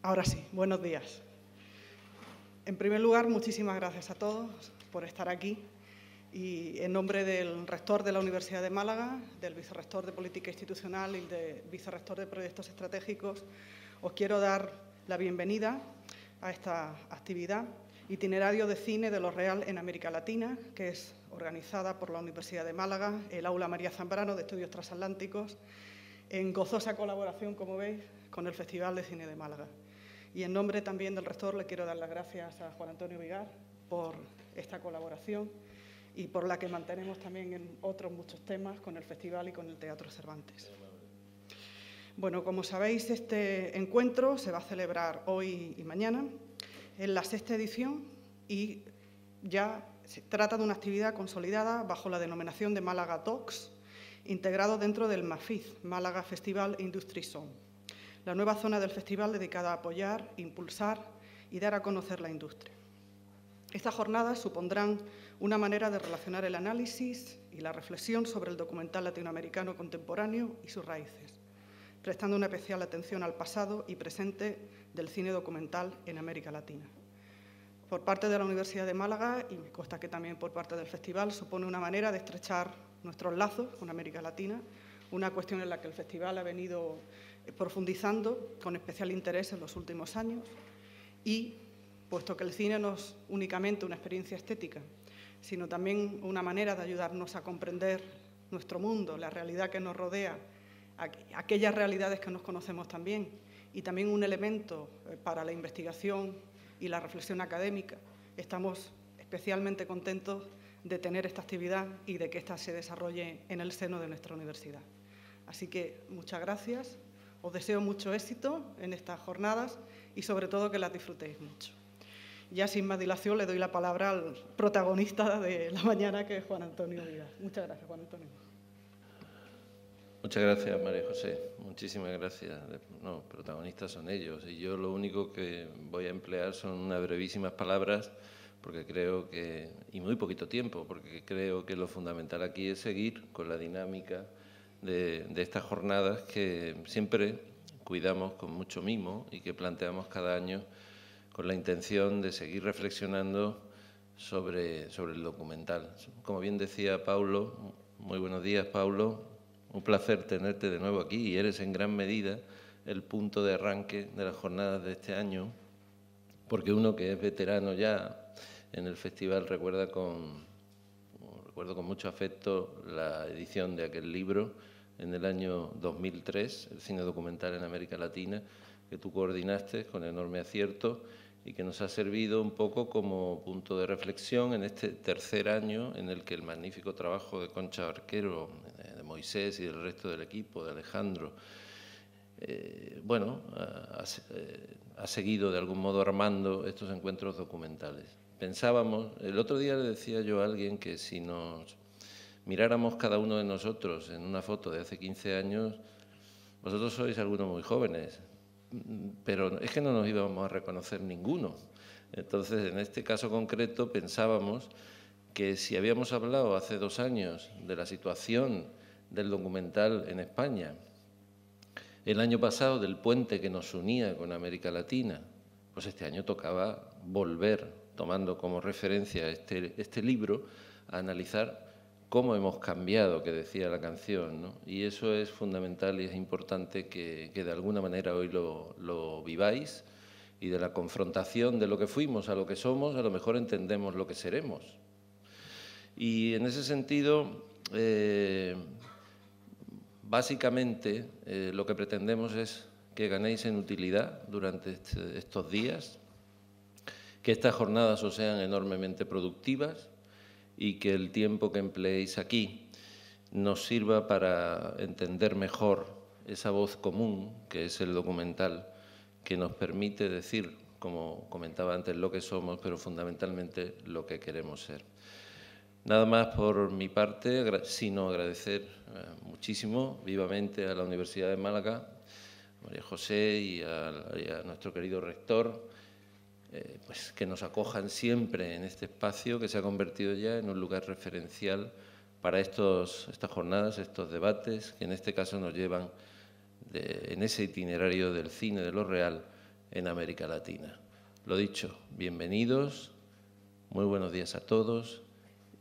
Ahora sí, buenos días. En primer lugar, muchísimas gracias a todos por estar aquí y en nombre del rector de la Universidad de Málaga, del vicerrector de Política Institucional y del vicerrector de Proyectos Estratégicos, os quiero dar la bienvenida a esta actividad, Itinerario de Cine de lo Real en América Latina, que es organizada por la Universidad de Málaga, el Aula María Zambrano de Estudios Transatlánticos, en gozosa colaboración, como veis, con el Festival de Cine de Málaga. Y en nombre también del rector le quiero dar las gracias a Juan Antonio Vigar por esta colaboración y por la que mantenemos también en otros muchos temas con el festival y con el Teatro Cervantes. Bueno, como sabéis, este encuentro se va a celebrar hoy y mañana en la 6ª edición y ya se trata de una actividad consolidada bajo la denominación de Málaga Docs, integrado dentro del MAFIZ, Málaga Festival Industry Zone, la nueva zona del festival dedicada a apoyar, impulsar y dar a conocer la industria. Estas jornadas supondrán una manera de relacionar el análisis y la reflexión sobre el documental latinoamericano contemporáneo y sus raíces, prestando una especial atención al pasado y presente del cine documental en América Latina. Por parte de la Universidad de Málaga, y me consta que también por parte del festival, supone una manera de estrechar nuestros lazos con América Latina, una cuestión en la que el festival ha venido profundizando con especial interés en los últimos años y, puesto que el cine no es únicamente una experiencia estética, sino también una manera de ayudarnos a comprender nuestro mundo, la realidad que nos rodea, aquellas realidades que nos conocemos también, y también un elemento para la investigación y la reflexión académica, estamos especialmente contentos de tener esta actividad y de que ésta se desarrolle en el seno de nuestra universidad. Así que muchas gracias, os deseo mucho éxito en estas jornadas y sobre todo que las disfrutéis mucho. Ya sin más dilación le doy la palabra al protagonista de la mañana, que es Juan Antonio Vigas. Muchas gracias, Juan Antonio. Muchas gracias, María José. Muchísimas gracias. No, protagonistas son ellos y yo lo único que voy a emplear son unas brevísimas palabras porque creo que, y muy poquito tiempo, porque creo que lo fundamental aquí es seguir con la dinámica de estas jornadas que siempre cuidamos con mucho mimo y que planteamos cada año con la intención de seguir reflexionando sobre el documental. Como bien decía Paulo, muy buenos días, Paulo, un placer tenerte de nuevo aquí y eres en gran medida el punto de arranque de las jornadas de este año, porque uno que es veterano ya en el festival recuerdo con mucho afecto la edición de aquel libro en el año 2003, el cine documental en América Latina, que tú coordinaste con enorme acierto y que nos ha servido un poco como punto de reflexión en este tercer año en el que el magnífico trabajo de Concha Barquero, de Moisés y del resto del equipo, de Alejandro, ha seguido de algún modo armando estos encuentros documentales. Pensábamos, el otro día le decía yo a alguien que si nos miráramos cada uno de nosotros en una foto de hace 15 años, vosotros sois algunos muy jóvenes, pero es que no nos íbamos a reconocer ninguno. Entonces, en este caso concreto, pensábamos que si habíamos hablado hace 2 años de la situación del documental en España, el año pasado del puente que nos unía con América Latina, pues este año tocaba volver, tomando como referencia este libro, a analizar cómo hemos cambiado, que decía la canción, ¿no? Y eso es fundamental y es importante que de alguna manera hoy lo viváis y de la confrontación de lo que fuimos a lo que somos, a lo mejor entendemos lo que seremos. Y en ese sentido, básicamente lo que pretendemos es que ganéis en utilidad durante estos días, que estas jornadas os sean enormemente productivas y que el tiempo que empleéis aquí nos sirva para entender mejor esa voz común que es el documental, que nos permite decir, como comentaba antes, lo que somos, pero fundamentalmente lo que queremos ser. Nada más por mi parte, sino agradecer muchísimo, vivamente, a la Universidad de Málaga, a María José y a nuestro querido rector, pues que nos acojan siempre en este espacio que se ha convertido ya en un lugar referencial para estas jornadas, estos debates, que en este caso nos llevan en ese itinerario del cine de lo real en América Latina. Lo dicho, bienvenidos, muy buenos días a todos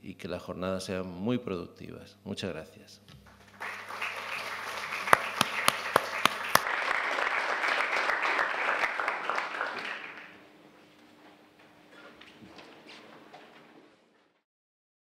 y que las jornadas sean muy productivas. Muchas gracias.